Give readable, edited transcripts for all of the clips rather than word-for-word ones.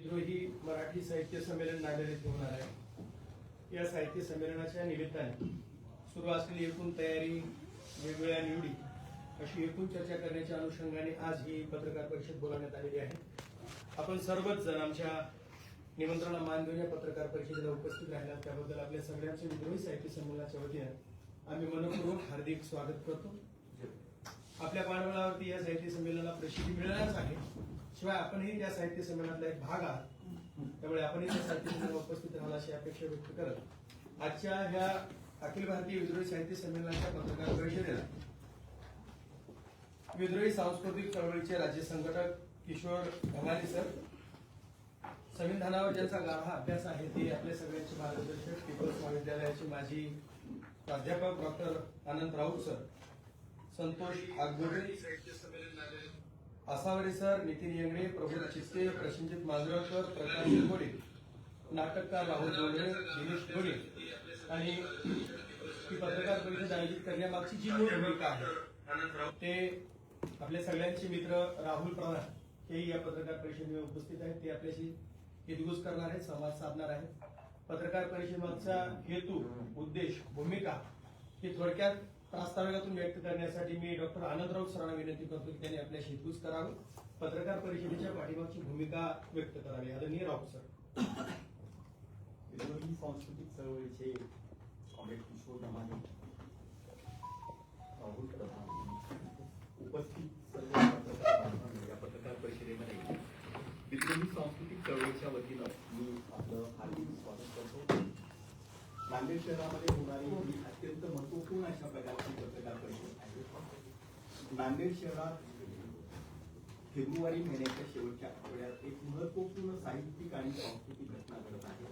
विद्रोही मराठी साहित्य संमेलन नांदेड येथे होणार आहे। या साहित्य संमेलनाच्या निमित्ताने सुरू असलेली एकूण तयारी, वेगवेगळ्या निवडी अशी एकूण चर्चा करण्याच्या अनुषंगाने आज ही पत्रकार परिषद बोलावण्यात आलेली आहे। आपण सर्वच जण आमच्या निमंत्रणाला मान देऊन या पत्रकार परिषदेला उपस्थित राहिला त्याबद्दल आपल्या सगळ्यांचे विद्रोही साहित्य संमेलनाच्या वतीने आम्ही मनपूर्वक हार्दिक स्वागत करतो। आपल्या पाठबळावरती या साहित्य संमेलनाला प्रसिद्धी मिळणारच आहे, शिवाय आपणही त्या साहित्य संमेलनातला एक भाग आहात, त्यामुळे आपणही त्या साहित्य संमेलनाला उपस्थित राहाल अशी अपेक्षा व्यक्त करत आजच्या ह्या अखिल भारतीय विद्रोही साहित्य संमेलनाच्या पत्रकार परिषदेला विद्रोही सांस्कृतिक चळवळीचे राज्य संघटक किशोर ढगाले सर, संविधानावर ज्यांचा गाढा अभ्यास आहे ते आपल्या सगळ्यांचे मार्गदर्शक पीपल्स महाविद्यालयाचे माजी प्राध्यापक डॉक्टर अनंत राऊत सर, संतोष आगबोटे, आसावरे सर, नितीन येंगडे, प्रभू चिस्ते, प्रशिंजित मांजरकर, प्रकाश गोडे, नाटककार राहुल जोडे, दिनेश गोडे आणि ही पत्रकार परिषद आयोजित करण्यामागची जी मूळ भूमिका आहे ते आपल्या सगळ्यांचे मित्र राहुल प्रधान हेही या पत्रकार परिषदेमध्ये उपस्थित आहेत। ते आपल्याशी हितगुज करणार आहेत, संवाद साधणार आहेत। पत्रकार परिषदेमागचा हेतू, उद्देश, भूमिका ही थोडक्यात प्रास्ताविकातून व्यक्त करण्यासाठी मी डॉक्टर आनंद राऊत सरांना विनंती करतो की त्यांनी आपल्याशी हितगुज करावं, पत्रकार परिषदेच्या पाठीमागची भूमिका व्यक्त करावी। आदरणीय राऊत सर। विद्रोही सांस्कृतिक चळवळीचे कॉम्रेड किशोर ढमाले, राहुल प्रधान उपस्थित सर्व पत्रकार बांधवांनो, या पत्रकार परिषदेमध्ये विद्रोही सांस्कृतिक चळवळीच्या वतीनं मी आपलं हार्दिक स्वागत करतो। नांदेड शहरामध्ये होणारी ही अत्यंत महत्वपूर्ण अशा प्रकारची पत्रकार परिषद आहे। नांदेड शहरात फेब्रुवारी महिन्याच्या शेवटच्या आठवड्यात एक महत्वपूर्ण साहित्यिक आणि सांस्कृतिक घटना घडत आहे।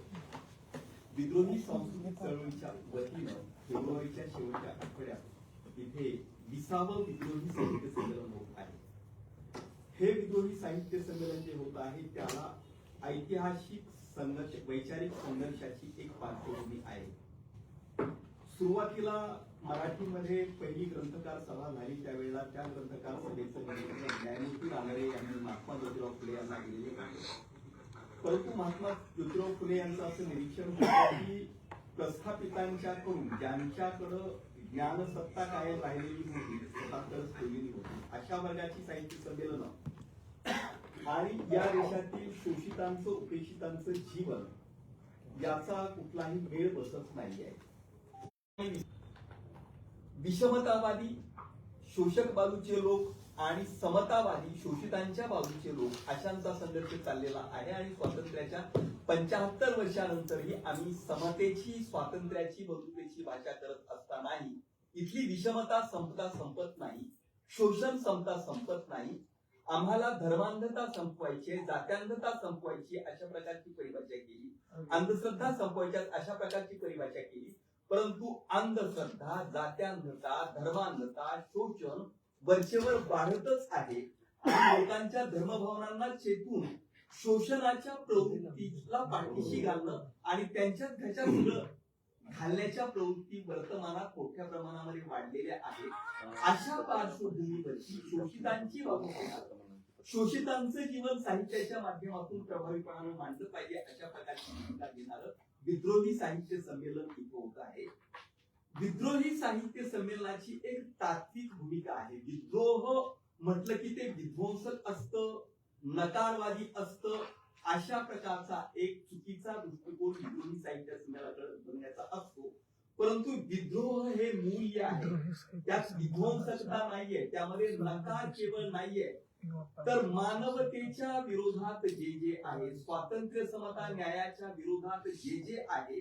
विद्रोही सांस्कृतिक चळवळीच्या वतीनं फेब्रुवारीच्या शेवटच्या आठवड्यात इथे 20वे विद्रोही साहित्य संमेलन होत आहे। हे विद्रोही साहित्य संमेलन जे होत आहे त्याला ऐतिहासिक संघर्ष, वैचारिक संघर्षाची एक पार्श्वभूमी आहे। सुरुवातीला मराठीमध्ये पहिली ग्रंथकार सभा झाली त्यावेळेला त्या ग्रंथकार सभेचं निवेदन न्यायमूर्ती रानडे यांनी महात्मा ज्योतिराव फुले यांना दिलेले होते। परंतु महात्मा ज्योतिराव फुले यांचं असं निरीक्षण होतं की प्रस्थापितांच्याकडून ज्यांच्याकडं ज्ञानसत्ता कायम राहिलेली होती, स्वतःकडेच ठेवलेली होती, अशा वर्गाची साहित्य संमेलनं आणि या देशातील शोषितांचं, उपेक्षितांचं जीवन याचा कुठलाही मेळ बसत नाहीये। विषमतावादी शोषक बाजूचे लोक आणि समतावादी शोषितांच्या बाजूचे लोक अशांचा संघर्ष चाललेला आहे आणि स्वातंत्र्याच्या 75 वर्षानंतरही आम्ही समतेची, स्वातंत्र्याची, बंधुतेची भाषा करत असतानाही इथली विषमता संपत नाही, शोषण संपत नाही। आम्हाला धर्मांधता संपवायची, जात्यांधता संपवायची अशा प्रकारची परिभाषा केली, अंधश्रद्धा संपवायच्या अशा प्रकारची परिभाषा केली, परंतु अंधश्रद्धा, जात्यांधता, धर्मांधता, शोषण वरचेवर वाढतच आहे आणि लोकांच्या धर्मभावनांना चेतून शोषणाच्या प्रवृत्तीला पाठीशी घालणं आणि त्यांच्यात घाच्या घालण्याच्या प्रवृत्ती वर्तमानात मोठ्या प्रमाणामध्ये वाढलेल्या आहेत। अशा पार्श्वभूमीवरची शोषितांची बाजू, शोषितांचं जीवन साहित्याच्या माध्यमातून प्रभावीपणाने मांडलं पाहिजे अशा प्रकारची भूमिका घेणारं विद्रोही साहित्य संमेलन इथं होत आहे। विद्रोही साहित्य संमेलनाची एक तात्विक भूमिका आहे। विद्रोह म्हटलं की ते विध्वंसक असतं, नकारवादी असतं, अशा प्रकारचा एक चुकीचा दृष्टिकोन विद्रोही साहित्य संमेलनाकडे बनण्याचा असतो। परंतु विद्रोह हे मूल्य आहे, त्यात विध्वंसकता नाहीये, त्यामध्ये नकार केवळ नाहीये, तर मानवतेच्या विरोधात जे आहे, स्वातंत्र्य, समता, न्यायाच्या विरोधात जे आहे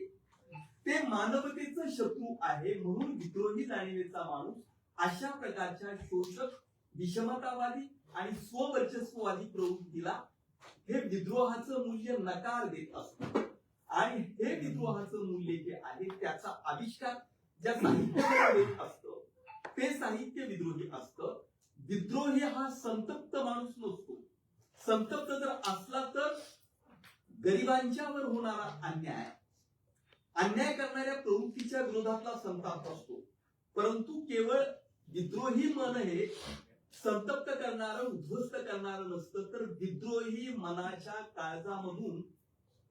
ते मानवतेचं शत्रू आहे। म्हणून विद्रोही जाणीवेचा माणूस अशा प्रकारच्या शोषक, विषमतावादी आणि स्ववर्चस्ववादी प्रवृत्तीला हे विद्रोहाचं मूल्य नकार देत असतं आणि हे विद्रोहाचं मूल्य जे आहे त्याचा आविष्कार ज्या साहित्यामध्ये देत असतं ते साहित्य विद्रोही असतं। विद्रोही हा संतप्त माणूस नसतो। संतप्त जर असला तर गरिबांच्यावर होणारा अन्याय करणाऱ्या प्रवृत्तीच्या विरोधातला संताप असतो, परंतु केवळ विद्रोही मन हे संतप्त करणारं, उद्ध्वस्त करणारं नसतं, तर विद्रोही मनाच्या काळजामधून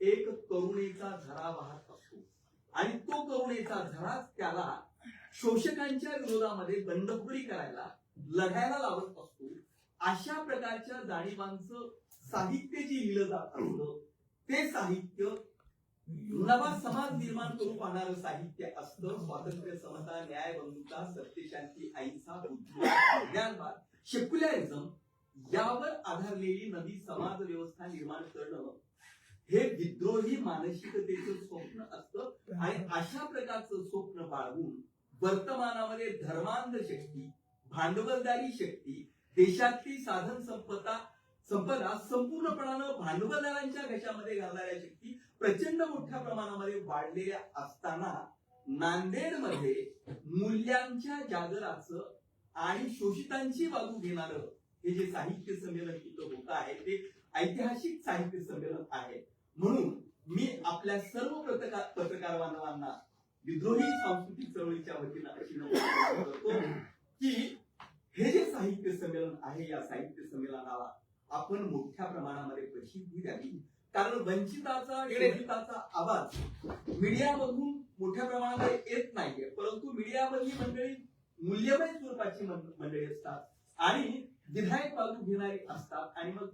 एक करुणेचा झरा वाहत असतो आणि तो करुणेचा झराच त्याला शोषकांच्या विरोधामध्ये बंडखोरी करायला, लढायला लावत असतो. अशा प्रकारच्या जाणीवांचं साहित्य जे लिहिलं जात असतं ते साहित्य नवा समाज निर्माण करू पाहणारं साहित्य असतं. स्वातंत्र्य, समता, न्याय, बंधुता, सत्य, शांती, अहिंसा, बुद्धिवाद, ज्ञानवाद, सेक्युलरिझम यावर आधारलेली नवी समाज व्यवस्था निर्माण करणं हे विद्रोही मानसिकतेचं स्वप्न असतं. आणि अशा प्रकारचं स्वप्न बाळगून वर्तमानामध्ये धर्मांध शक्ती, भांडवलदारी शक्ती, देशातली साधन संपदा संपूर्णपणानं भांडवलदारांच्या घशामध्ये घालणाऱ्या शक्ती प्रचंड मोठ्या प्रमाणामध्ये वाढलेल्या असताना नांदेडमध्ये मूल्यांच्या जागराचं आणि शोषितांची बाजू घेणारं हे जे साहित्य संमेलन इथं होत आहे ते ऐतिहासिक साहित्य संमेलन आहे. म्हणून मी आपल्या सर्व पत्रकार बांधवांना विद्रोही सांस्कृतिक चळवळीच्या वतीनं अशी विनंती करतो की हे जे साहित्य संमेलन आहे या साहित्य संमेलनाला आपण मोठ्या प्रमाणामध्ये प्रसिद्धी द्यावी. कारण वंचिताचा, शोषिताचा आवाज मीडियामधून मोठ्या प्रमाणामध्ये येत नाहीये, परंतु मीडियामधली मंडळी मूल्यमय स्वरूपाची मंडळी असतात आणि विधायक बाजू घेणारी असतात. आणि मग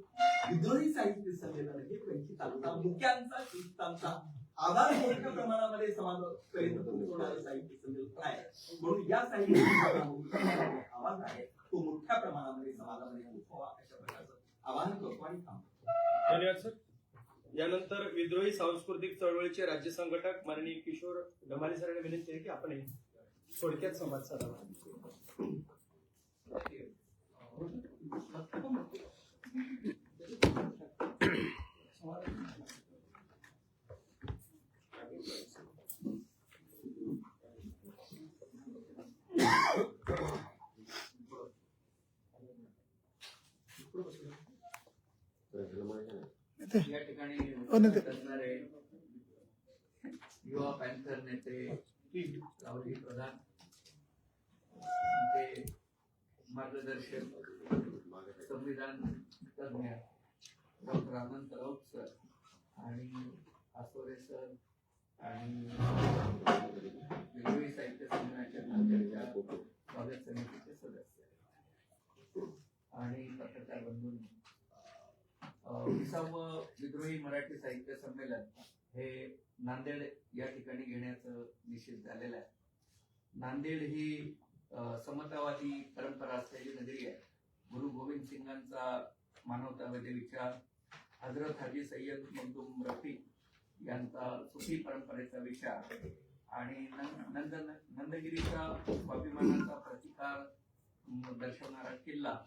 विद्रोही साहित्य संमेलन हे वंचितांचा, मुक्यांचा, शोषितांचा आवाज मोठ्या प्रमाणामध्ये समाजापर्यंत पोहोचवणारं साहित्य संमेलन आहे. म्हणून या साहित्य संमेलनामधून आवाज आहे तो मोठ्या प्रमाणामध्ये समाजामध्ये पोहोचवा अशा प्रकारचं आवाहन करतो आणि थांबतो. धन्यवाद सर. यानंतर विद्रोही सांस्कृतिक चळवळीचे राज्य संघटक माननीय किशोर धमाले सरांनी विनंती आहे की आपण थोडक्यात संवाद साधावा. या ठिकाणी असणारे युवा पॅन्थर नेते राहुल प्रधान, ते मार्गदर्शक संविधान तज्ञ डॉक्टर अनंत राऊत सर आणि आसोरे सर आणि विद्रोही साहित्य संमेलनाच्या नांदेडच्या स्वागत समितीचे सदस्य आणि पत्रकार बंधूंनी, 20वे विद्रोही मराठी साहित्य संमेलन हे नांदेड या ठिकाणी घेण्याचं निश्चित झालेलं आहे. नांदेड ही समतावादी परंपरा असलेली नगरी आहे. गुरु गोविंद सिंगांचा मानवतावादी विचार, हजरत हाजी सय्यद मखदूम रफी यांचा सुफी परंपरेचा विचार आणि नंदगिरीचा स्वाभिमानाचा प्रतिकार दर्शवणारा किल्ला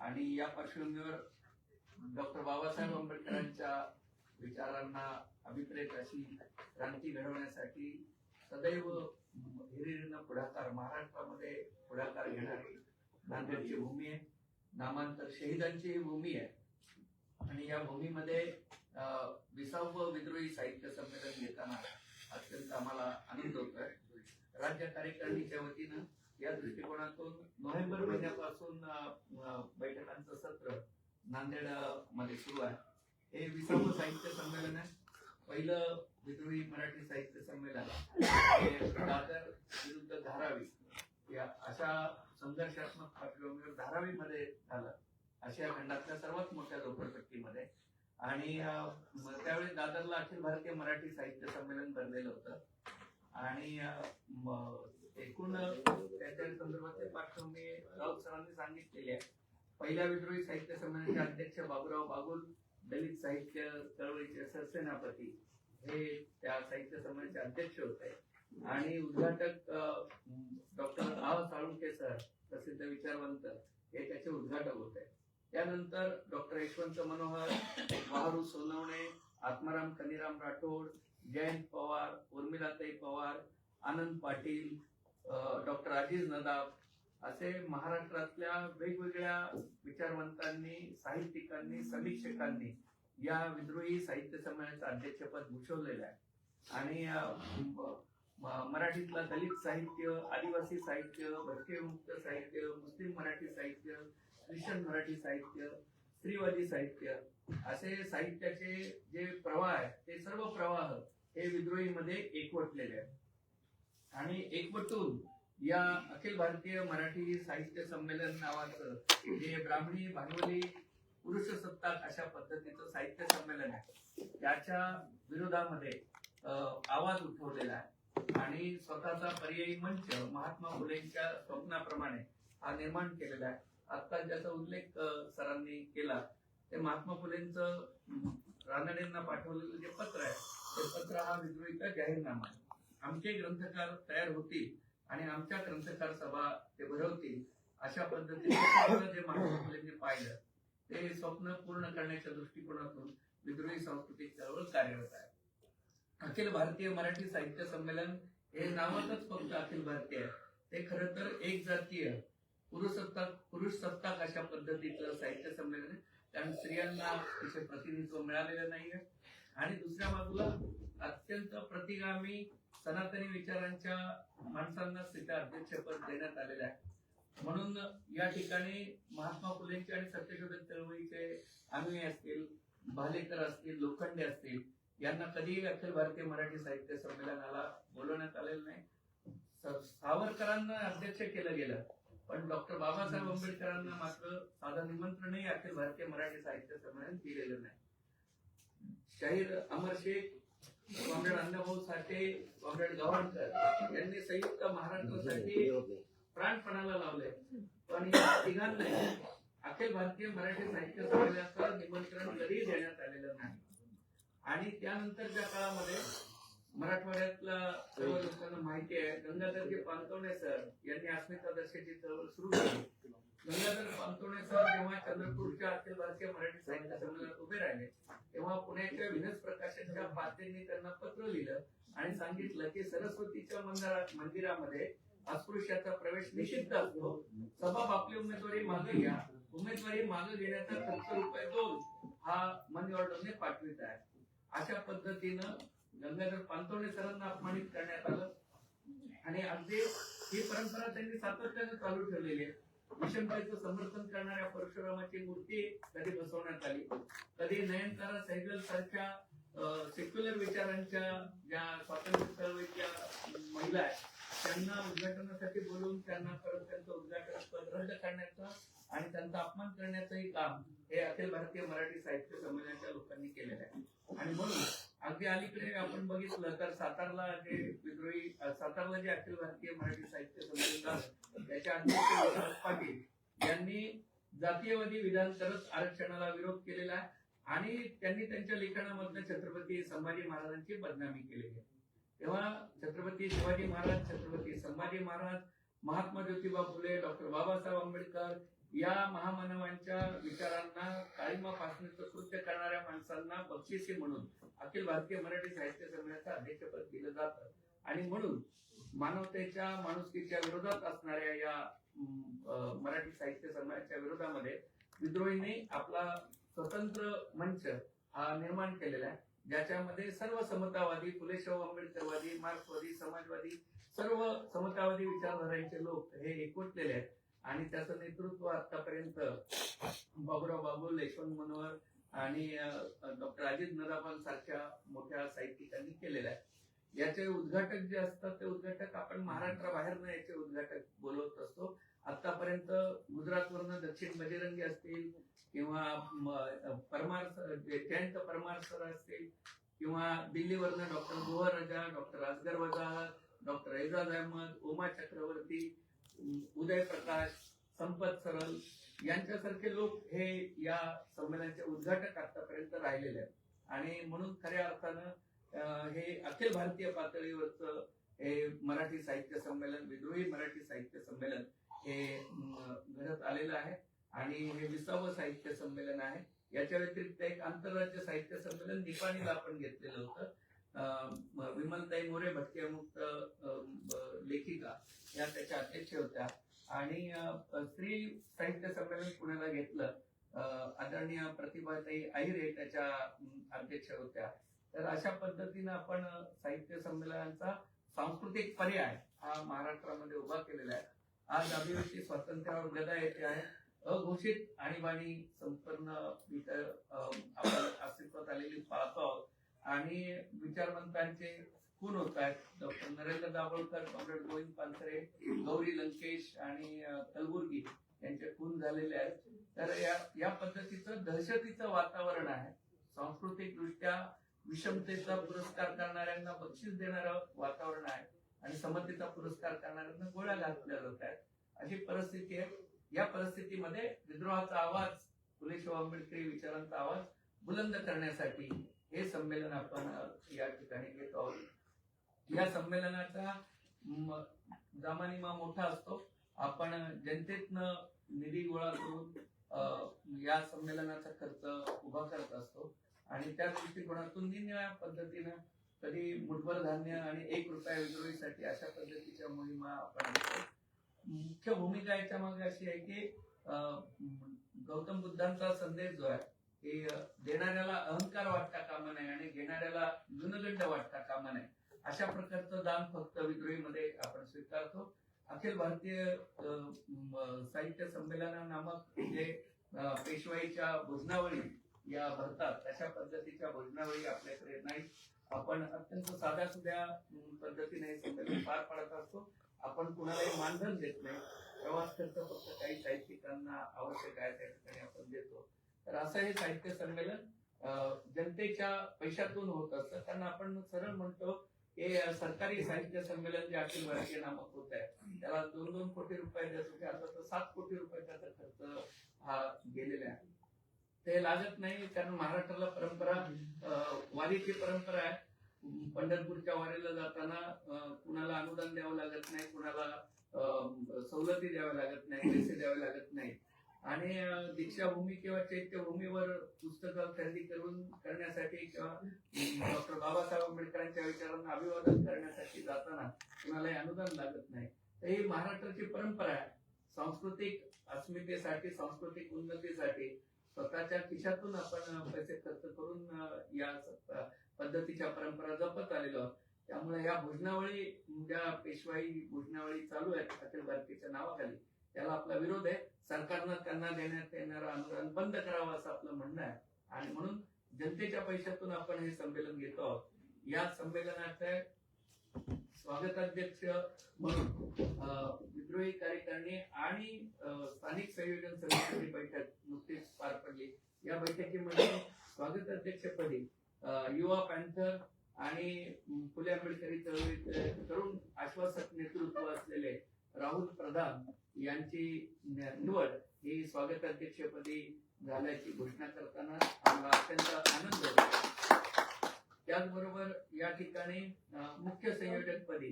आणि या पार्श्वभूमीवर डॉक्टर बाबासाहेब आंबेडकरांच्या विचारांना अभिप्रेत अशी क्रांती घडवण्यासाठी सदैव हिरिरीनं पुढाकार, महाराष्ट्रामध्ये पुढाकार घेणारी नांदेडची भूमी आहे. नामांतर शहीदांची ही भूमी आहे आणि या भूमीमध्ये 20वे विद्रोही साहित्य संमेलन घेताना अत्यंत आम्हाला आनंद होतोय. राज्य कार्यकारिणीच्या वतीनं या दृष्टिकोनातून नोव्हेंबर महिन्यापासून बैठकांचं सत्र नांदेड मध्ये सुरू आहे. हे 20वे साहित्य संमेलन आहे. पहिलं विद्रोही मराठी साहित्य संमेलन हे दादर विरुद्ध धारावी या अशा संघर्षात्मक पार्श्वभूमीवर धारावीमध्ये झालं, आशिया खंडातल्या सर्वात मोठ्या झोपडपट्टीमध्ये. आणि त्यावेळी दादरला अखिल भारतीय मराठी साहित्य संमेलन भरलेलं होतं आणि एकूण त्याच्या संदर्भातले पार्श्वभूमी राऊत सरांनी सांगितलेली आहे. पहिल्या विद्रोही साहित्य संमेलनाचे अध्यक्ष बाबूराव बागुल, दलित साहित्य चळवळीचे सरसेनापती, हे त्या साहित्य संमेलनाचे अध्यक्ष होते आणि उद्घाटक डॉक्टर आह साळुंके सर, प्रसिद्ध विचारवंत, हे त्याचे उद्घाटक होते. त्यानंतर डॉक्टर यशवंत मनोहर, वाहरू सोनवणे, आत्माराम कनीराम राठोड, जयंत पवार, उर्मिलाताई पवार, आनंद पाटील, डॉक्टर अजीज नदाब असे महाराष्ट्रातल्या वेगवेगळ्या विचारवंतांनी, साहित्यिकांनी, समीक्षकांनी या विद्रोही साहित्य संमेलनाचं अध्यक्षपद भूषवलेलं आहे. आणि मराठीतला दलित साहित्य, आदिवासी साहित्य, भटके मुक्त साहित्य, मुस्लिम मराठी साहित्य, ख्रिश्चन मराठी साहित्य, स्त्रीवादी साहित्य, असे साहित्याचे जे प्रवाह आहेत ते सर्व प्रवाह हे विद्रोहीमध्ये एकवटलेले आहेत. आणि एकवटून या अखिल भारतीय मराठी साहित्य संमेलन नावाचं जे ब्राह्मणी भांडवली पुरुष सत्ताक अशा पद्धतीचं साहित्य संमेलन आहे त्याच्या विरोधामध्ये आवाज उठवलेला आहे आणि स्वतःचा पर्यायी मंच महात्मा फुलेंच्या स्वप्नाप्रमाणे हा निर्माण केलेला आहे. आता ज्याचा उल्लेख सरांनी केला ते महात्मा फुलेंचं रानडेंना पाठवलेलं जे पत्र आहे ते पत्र हा विद्रोहीचा जाहीरनामा आहे. आमचे ग्रंथकार तयार होतील आणि आमच्या ग्रंथकार सभा ते भरवतील अशा पद्धतीने जे महात्मा फुलेंनी पाहिलं ते स्वप्न पूर्ण करण्याच्या दृष्टिकोनातून विद्रोही सांस्कृतिक चळवळ कार्यरत आहे. अखिल भारतीय मराठी साहित्य संमेलन हे नावातच फक्त अखिल भारतीय आहे. ते खरं तर एक जातीय पुरुष सत्ताक अशा पद्धतीचं साहित्य संमेलन आहे. कारण स्त्रियांना तिचे प्रतिनिधित्व मिळालेलं नाहीये आणि दुसऱ्या बाजूला अत्यंत प्रतिगामी सनातनी विचारांच्या माणसांना तिथे अध्यक्षपद देण्यात आलेलं आहे. म्हणून या ठिकाणी महात्मा फुलेंचे आणि सत्यशोधक चळवळीचे अनुयायी असतील, भालेकर असतील, लोखंडे असतील यांना कधीही अखिल भारतीय मराठी साहित्य संमेलनाला बोलवण्यात आलेलं नाही. सावरकरांना अध्यक्ष केलं गेलं पण डॉक्टर बाबासाहेब आंबेडकरांना मात्र साधं निमंत्रणही अखिल भारतीय मराठी साहित्य संमेलन दिलेलं नाही. शाहीर अमर शेख, कॉम्रेड अण्णाभाऊ साठे, कॉम्रेड गव्हाणकर यांनी संयुक्त महाराष्ट्रासाठी प्राणपणाला लावले पण या तिघांना अखिल भारतीय मराठी साहित्य संमेलनाचं निमंत्रण कधीही देण्यात आलेलं नाही. आणि त्यानंतरच्या काळामध्ये मराठवाड्यातला सर्व लोकांना माहिती आहे गंगाधरजी पानतवणे सर यांनी अस्मिता दर्शेची चळवळ सुरू केली. गंगाधर पानतवणे सर जेव्हा चंद्रपूरच्या अखिल भारतीय मराठी साहित्य संमेलनात उभे राहिले तेव्हा पुण्याच्या विनस प्रकाशनच्या पात्यांनी त्यांना पत्र लिहिलं आणि सांगितलं की सरस्वतीच्या मंदिरामध्ये अस्पृश्याचा प्रवेश निषिद्ध असतो. सभा आपली उमेदवारी मागे घ्या. उमेदवारी मागे घेण्याचा खर्च ₹2 हा मनी ऑर्डरने पाठवित आहे. अशा पद्धतीनं गंगाधर पानतवणे सरांना अपमानित करण्यात आलं आणि अगदी ही परंपरा त्यांनी सातत्याने चालू ठेवलेली आहे. विषमतेचं समर्थन करणाऱ्या परशुरामाची मूर्ती कधी बसवण्यात आली, कधी नयनतारा सहगल सारख्या सेक्युलर विचारांच्या ज्या स्वातंत्र्य चळवळीच्या महिला आहेत त्यांना उद्घाटनासाठी बोलवून त्यांना परत त्यांचं उद्घाटन रद्द करण्याचं आणि त्यांचा अपमान करण्याचंही काम हे अखिल भारतीय मराठी साहित्य संमेलनाच्या लोकांनी केलेलं आहे. आणि म्हणून अगदी अलीकडे आपण बघितलं तर सातारला जे अखिल भारतीय मराठी साहित्य संमेलन झालं त्याच्या अध्यक्ष विलास पाटील यांनी जातीयवादी विधान करत आरक्षणाला विरोध केलेला आहे आणि त्यांनी त्यांच्या लेखनामधनं छत्रपती संभाजी महाराजांची बदनामी केलेली आहे. तेव्हा छत्रपती शिवाजी महाराज, छत्रपती संभाजी महाराज, महात्मा ज्योतिबा फुले, डॉक्टर बाबासाहेब आंबेडकर या महामानवांच्या विचारांना काळीमा फासणीचं कृत्य करणाऱ्या माणसांना बक्षिसी म्हणून अखिल भारतीय मराठी साहित्य संमेलनाचं अध्यक्षपद दिलं जातं. आणि म्हणून मानवतेच्या माणुसकीच्या विरोधात असणाऱ्या या मराठी साहित्य संमेलनाच्या विरोधामध्ये विद्रोहींनी आपला स्वतंत्र मंच हा निर्माण केलेला आहे ज्याच्यामध्ये सर्व समतावादी, फुलेशाहू आंबेडकरवादी, मार्क्सवादी, समाजवादी सर्व समतावादी विचारधारांचे लोक हे एकवटलेले आहेत. आणि त्याचं नेतृत्व आतापर्यंत बाबूराव बाबुल, यशवंत मनोहर आणि डॉक्टर अजित नदापाल सारख्या मोठ्या साहित्यिकांनी केलेलं आहे. याचे उद्घाटक जे असतात ते उद्घाटक आपण महाराष्ट्राबाहेरनं याचे उद्घाटक बोलवत असतो. आतापर्यंत गुजरातवरनं दक्षिण बजरंगी असतील किंवा परमार जयंत परमार सर असतील किंवा दिल्लीवरनं डॉक्टर गोहर रजा, डॉक्टर असगर वजाहत, डॉक्टर एजाज अहमद, उमा चक्रवर्ती, उदय प्रकाश, संपत सरल यांच्यासारखे लोक हे या संमेलनाचे उद्घाटक आतापर्यंत राहिलेले आहेत. आणि म्हणून खऱ्या अर्थानं हे अखिल भारतीय पातळीवरचं हे मराठी साहित्य संमेलन, विद्रोही मराठी साहित्य संमेलन हे घडत आलेलं आहे आणि हे 20वे साहित्य संमेलन आहे. याच्या व्यतिरिक्त एक आंतरराज्य साहित्य संमेलन निपाणीला आपण घेतलेलं होतं. विमलताई मोरे भटकेमुक्त लेखिका या त्याच्या अध्यक्ष होत्या आणि स्त्री साहित्य संमेलन पुण्याला घेतलं. आदरणीय प्रतिभाताई अहिरे त्याच्या अध्यक्ष होत्या. तर अशा पद्धतीनं आपण साहित्य संमेलनाचा सांस्कृतिक पर्याय हा महाराष्ट्रामध्ये उभा केलेला आहे. आज अभिव्यक्ती स्वातंत्र्यावर गदा येते आहे. अघोषित आणीबाणी संपन्न इथं आपण अस्तित्वात आलेली पाहतो आहोत. आणि विचारवंतांचे खून होत आहेत. डॉक्टर नरेंद्र दाभोळकर, कॉम्रेड गोविंद पानसरे, गौरी लंकेश आणि कलबुर्गी यांचे खून झालेले आहेत. तर या पद्धतीचं दहशतीचं वातावरण आहे. सांस्कृतिक दृष्ट्या विषमतेचा पुरस्कार करणाऱ्यांना बक्षीस देणारं वातावरण आहे आणि समतेचा पुरस्कार करणाऱ्यांना गोळ्या घातल्या जात आहेत, अशी परिस्थिती आहे. या परिस्थितीमध्ये विद्रोहाचा आवाज, फुले शाहू आंबेडकरी विचारांचा आवाज बुलंद करण्यासाठी हे संमेलन आपण या ठिकाणी घेत आहोत. या संमेलनाचा जामानिमा मोठा असतो. आपण जनतेतनं निधी गोळा करून या संमेलनाचा खर्च उभा करत असतो आणि त्या दृष्टिकोनातून निरनिराळ्या पद्धतीनं कधी मुठभर धान्य आणि ₹1 विक्रोळीसाठी अशा पद्धतीच्या मोहिमा आपण घेतो. मुख्य भूमिका याच्या मागे अशी आहे की गौतम बुद्धांचा संदेश जो आहे की देणाऱ्याला अहंकार वाटता कामा नये आणि घेणाऱ्याला न्यूनगंड वाटता कामा नये, अशा प्रकारचं दान फक्त विद्रोहीमध्ये आपण स्वीकारतो. अखिल भारतीय साहित्य संमेलन नामक जे पेशवाईच्या भोजनावळी या भरतात, तशा पद्धतीच्या भोजनावळी आपल्याकडे नाही. आपण अत्यंत साध्या सुध्या पद्धतीने हे संमेलन पार पाडत असतो. आपण कुणालाही मानधन देत नाही. प्रवास खर्च फक्त काही साहित्यिकांना आवश्यक आहे त्या ठिकाणी आपण देतो. तर असं हे साहित्य संमेलन जनतेच्या पैशातून होत असतं. कारण आपण सरळ म्हणतो हे सरकारी साहित्य संमेलन जे अखिल भारतीय नामक होत आहे त्याला 2-2 कोटी रुपये देत होते. आता तर 7 कोटी रुपये त्याचा खर्च हा गेलेला आहे. ते लागत नाही, कारण महाराष्ट्राला परंपरा, वारीची परंपरा आहे. पंढरपूरच्या वारीला जाताना कुणाला अनुदान द्यावं लागत नाही, कुणाला सवलती द्याव्या लागत नाही, पैसे द्यावे लागत नाही. आणि दीक्षाभूमी किंवा चैत्यभूमीवर पुस्तकं खरेदी करण्यासाठी किंवा डॉक्टर बाबासाहेब आंबेडकरांच्या विचारांना अभिवादन करण्यासाठी जाताना कुणालाही अनुदान लागत नाही. तर ही महाराष्ट्राची परंपरा आहे. सांस्कृतिक अस्मितेसाठी, सांस्कृतिक उन्नतीसाठी स्वतःच्या खिशातून आपण पैसे खर्च करून या पद्धतीच्या परंपरा जपत आलेलो आहोत. त्यामुळे या भोजनावळी, ज्या पेशवाई भोजनावळी चालू आहेत अखिल भारतीच्या नावाखाली, त्याला आपला विरोध आहे. सरकारनं त्यांना देण्यात येणारं अनुदान बंद करावं असं आपलं म्हणणं आहे. आणि म्हणून जनतेच्या पैशातून आपण हे संमेलन घेतो आहोत. या संमेलनाचे स्वागताध्यक्ष म्हणून विद्रोही कार्यकारिणी आणि स्थानिक संयोजन समितीची बैठक नुकतीच पार पडली. या बैठकीमध्ये स्वागताध्यक्षपदी युवा पॅन्थर आणि फुले आंबेडकरी चळवळीचे तरुण आश्वासक नेतृत्व असलेले राहुल प्रधान यांची निवड ही स्वागताध्यक्षपदी झाल्याची घोषणा करताना आम्हाला अत्यंत आनंद होतो. त्याचबरोबर या ठिकाणी मुख्य संयोजकपदी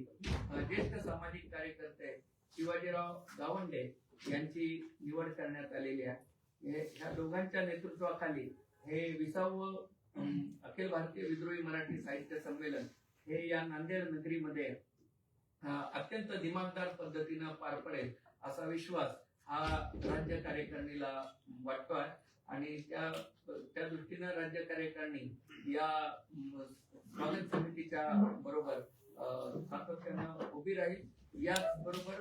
ज्येष्ठ सामाजिक कार्यकर्ते शिवाजीराव गावंडे यांची निवड करण्यात आलेली आहे. ह्या दोघांच्या नेतृत्वाखाली हे 20वे अखिल भारतीय विद्रोही मराठी साहित्य संमेलन हे या नांदेड नगरीमध्ये अत्यंत दिमागदार पद्धतीनं पार पडेल असा विश्वास हा राज्य कार्यकारिणीला वाटतोय. आणि त्या दृष्टीनं राज्य कार्यकारिणी या स्वागत समितीच्या बरोबर सातत्यानं उभी राहील. याच बरोबर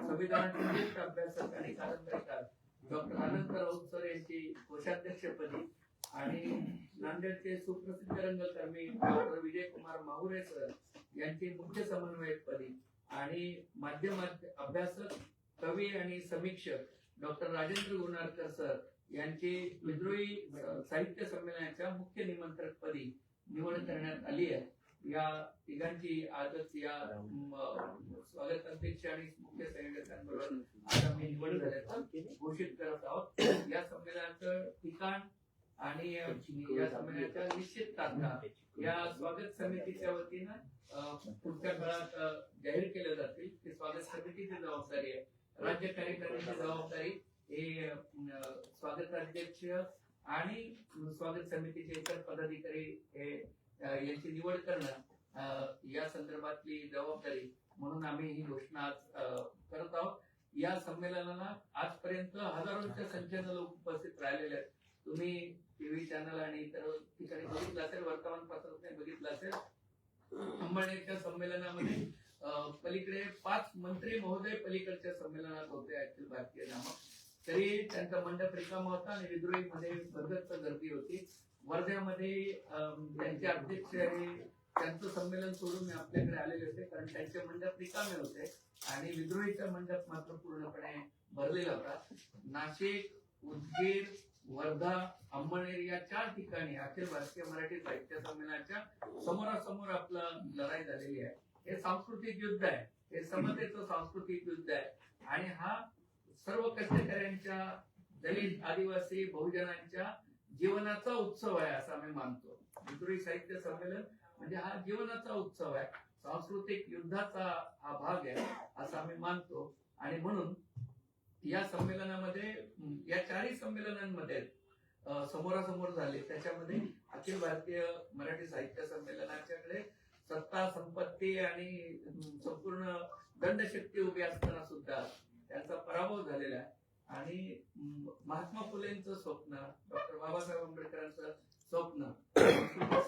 संविधानाचे ज्येष्ठ अभ्यासक आणि कादंबरीकार डॉक्टर अनंत राऊत सर यांची कोषाध्यक्षपदी आणि नांदेडचे सुप्रसिद्ध रंगकर्मी डॉक्टर विजयकुमार माहुरे सर यांची मुख्य समन्वयकपदी आणि माध्यम अभ्यासक, कवी आणि समीक्षक डॉक्टर राजेंद्र गुणारकर सर यांची विद्रोही साहित्य संमेलनाच्या मुख्य निमंत्रकपदी निवड करण्यात आली आहे. या तिघांची आजच या स्वागत अध्यक्ष आणि मुख्य संयोजकांबरोबर आज आम्ही निवड झाल्याचं घोषित करत आहोत. या संमेलनाचं ठिकाण आणि या संमेलनाच्या निश्चित तारखा या स्वागत समितीच्या वतीनं पुढच्या काळात जाहीर केल्या जातील. ती स्वागत समितीची जबाबदारी आहे. राज्य कार्यकारिणीची जबाबदारी हे स्वागताध्यक्ष आणि स्वागत समितीचे इतर पदाधिकारी हे यांची निवड करणं या संदर्भातली जबाबदारी म्हणून आम्ही ही घोषणा आज करत आहोत. या संमेलनाला आजपर्यंत हजारोंच्या संख्येनं लोक उपस्थित राहिलेले आहेत. तुम्ही टीव्ही चॅनल आणि इतर ठिकाणी बघितलं असेल, वर्तमानपत्रात बघितलं असेल. अंबरनेरच्या संमेलनामध्ये पलीकडे 5 मंत्री महोदय पलीकडच्या संमेलनात होते अखिल भारतीय नामक. तरी त्यांचा मंडप रिकामा होता आणि विद्रोहीमध्ये भरगच्च गर्दी होती. वर्ध्यामध्ये त्यांचे अध्यक्ष त्यांचं संमेलन सोडून आपल्याकडे आलेले होते, कारण त्यांचे मंडप रिकामे होते आणि विद्रोहीचा मंडप मात्र पूर्णपणे भरलेला होता. नाशिक, उदगीर, वर्धा, अंमळनेर या 4 ठिकाणी अखिल भारतीय मराठी साहित्य संमेलनाच्या समोरासमोर आपलं लढाई झालेली आहे. हे सांस्कृतिक युद्ध आहे, हे समतेचं सांस्कृतिक युद्ध आहे आणि हा सर्व कष्टकऱ्यांच्या, दलित, आदिवासी, बहुजनांच्या जीवनाचा उत्सव आहे असं आम्ही मानतो. विद्रोही साहित्य संमेलन म्हणजे हा जीवनाचा उत्सव आहे, सांस्कृतिक युद्धाचा हा भाग आहे असं आम्ही मानतो. आणि म्हणून या संमेलनामध्ये, या 4ही संमेलनांमध्ये समोरासमोर झाले, त्याच्यामध्ये अखिल भारतीय मराठी साहित्य संमेलनाच्याकडे सत्ता, संपत्ती आणि संपूर्ण दंडशक्ती उभी असताना सुद्धा त्यांचा पराभव झालेला आहे. आणि महात्मा फुलेंचं स्वप्न, डॉक्टर बाबासाहेब आंबेडकरांचं स्वप्न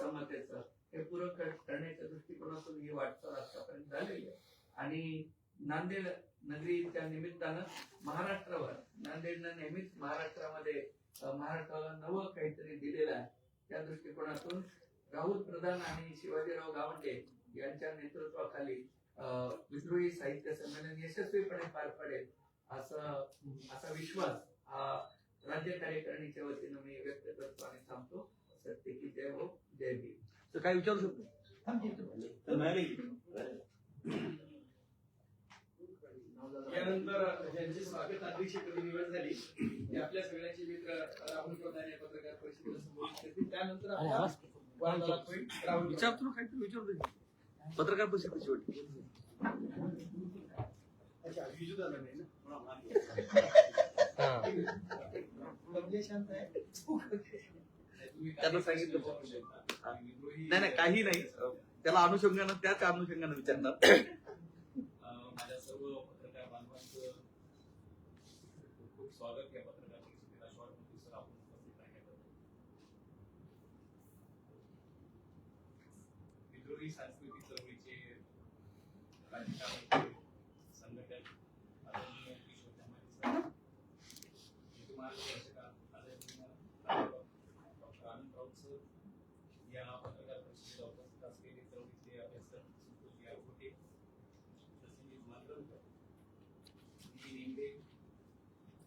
समतेचं हे पूर्ण करण्याच्या दृष्टिकोनातून ही वाटचाल आतापर्यंत झालेली आहे. आणि नांदेड नगरीच्या निमित्तानं महाराष्ट्रावर, नांदेडनं नेहमीच महाराष्ट्रामध्ये महाराष्ट्राला नवं काहीतरी दिलेलं आहे. त्या दृष्टिकोनातून राहुल प्रधान आणि शिवाजीराव गावंडे यांच्या नेतृत्वाखाली विद्रोही साहित्य संमेलन यशस्वीपणे पार पडेल असा विश्वास हा राज्य कार्यकारिणीच्या वतीनं मी व्यक्त करतो आणि थांबतो. सत्य की जय हो, जय भीम. तर काय विचारू शकतो? यानंतर ज्यांची स्वागत अध्यक्षपदी निवड झाली ते आपल्या सगळ्यांचे मित्र राहुल प्रधान या पत्रकार परिषदेला संबोधित करतील. त्यानंतर आपला वार्तालाप होईल. राहुल विचारतो ना, काहीतरी विचारतो. पत्रकार परिषद शेवटी अच्छा, विजू दादा नाही ना? शांत आहे. त्यांना सांगितलं नाही, काही नाही. त्याला अनुषंगानं, त्याच अनुषंगानं विचारणार. माझ्या सर्व पत्रकार बांधवांचं खूप स्वागत या पत्रकार परिषदेला. शॉर्ट नोटीसवर आपण उपस्थित राहिल्याबद्दल. विद्रोही सांस्कृतिक चळवळीचे राज्यकारणी संघटक आदरणीय किशोर धमारे सर, हेतू मार्गदर्शक आदरणीय डॉक्टर आनंद राऊत सर, या पत्रकार परिषदेला उपस्थित असलेले चळवळीचे अभ्यासक संतोष यारखोटे, सचिन मालवणकर, नितीन इंगळे,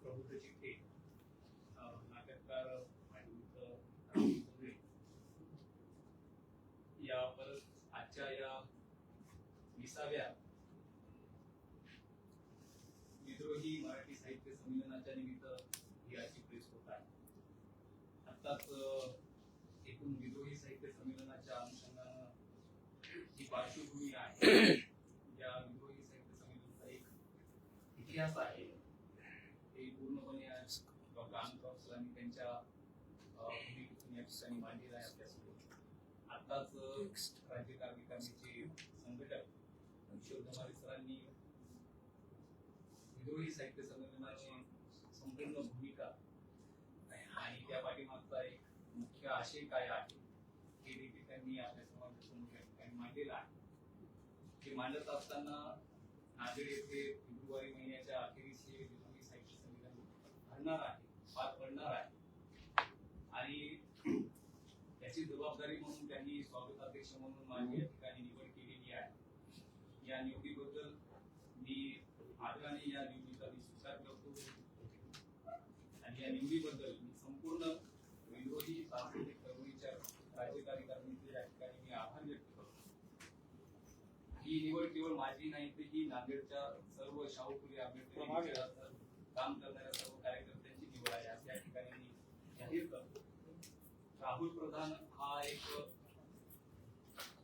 प्रबुद्ध चिट्टे, नाटककार या परत आजच्या या 20व्या विद्रोही मराठी साहित्य संमेलनाच्या निमित्त ही अशी प्रेस होत आहे. आताच एकूण विद्रोही साहित्य संमेलनाच्या अनुषंगानं जी पार्श्वभूमी आहे, या विद्रोही साहित्य संमेलनाचा एक इतिहास आहे, हे पूर्णपणे डॉक्टर आनंद राऊत सरांनी त्यांच्या भूमिकेतून या ठिकाणी मांडलेला आहे आपल्यासमोर. आताच राज्य कार्यकारिणीचे संघटक किशोर धमारे सरांनी विद्रोही साहित्य संमेलनाची संपूर्ण भूमिका आणि त्या पाठीमागचा एक मुख्य आशय काय आहे हे देखील त्यांनी आपल्या समाजासमोर या ठिकाणी मांडलेलं आहे. हे मांडत असताना नांदेड येथे फेब्रुवारी महिन्याच्या अखेरीस हे विद्रोही साहित्य संमेलन भरणार आहे, पार पडणार आहे आणि त्याची जबाबदारी म्हणून त्यांनी स्वागताध्यक्ष म्हणून माझी या ठिकाणी निवड केलेली आहे. या निवडीबद्दल मी आदराने या निवडीचा मी स्वीकार करतो आणि या निवडीबद्दल मी संपूर्ण विद्रोही सांस्कृतिक चळवळीच्या राज्य कार्यकारिणीचे या ठिकाणी मी आभार व्यक्त करतो. ही निवड केवळ माझी नाही, तर ही नांदेडच्या सर्व शाहू फुले आंबेडकर काम करणाऱ्या सर्व कार्यकर्त्यांची निवड आहे असं या ठिकाणी मी जाहीर करतो. राहुल प्रधान हा एक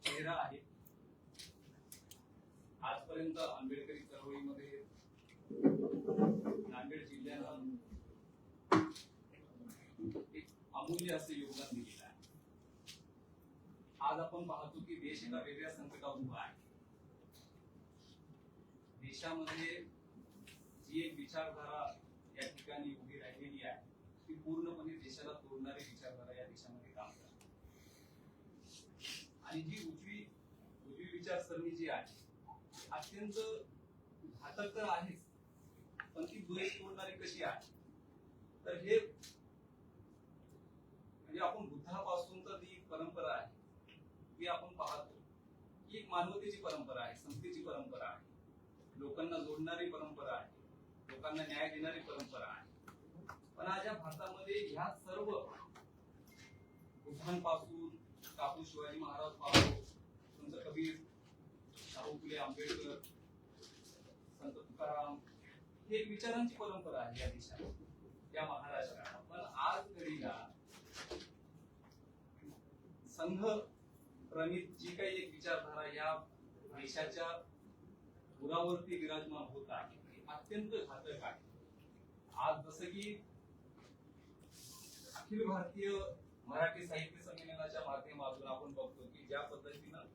चेहरा आहे. आजपर्यंत आंबेडकरी चळवळीमध्ये नांदेड जिल्ह्यानं एक अमूल्य असे योगदान दिलेलं आहे. आज आपण पाहतो की देश एका वेगळ्या संकटावर उभा आहे. देशामध्ये जी एक विचारधारा या ठिकाणी उभी राहिलेली आहे, ती पूर्णपणे देशाला तोडणारी विचारधारा या देशामध्ये काम करते आणि जी उजवी विचारसरणी जी आहे अत्यंत घातक तर आहेच, पण ती दुरेस तोडणारी कशी आहे तर हे म्हणजे आपण बुद्धापासून तर ती परंपरा आहे ती आपण पाहतो की एक मानवतेची परंपरा आहे, संस्थेची परंपरा आहे, लोकांना जोडणारी परंपरा आहे, लोकांना न्याय देणारी परंपरा आहे. पण आज या भारतामध्ये ह्या सर्व बुद्धांपासून काकू शिवाजी महाराज पासून संत कबीर, शाहू फुले आंबेडकर, संत तुकाराम ही एक विचारांची परंपरा आहे या देशात, या महाराष्ट्रात. पण आज घडीला संघ प्रणित जी काही एक विचारधारा या देशाच्या उरावरती विराजमान होत आहे ती अत्यंत घातक आहे. आज जसं की अखिल भारतीय मराठी साहित्य संमेलनाच्या माध्यमातून आपण बघतो की ज्या पद्धतीनं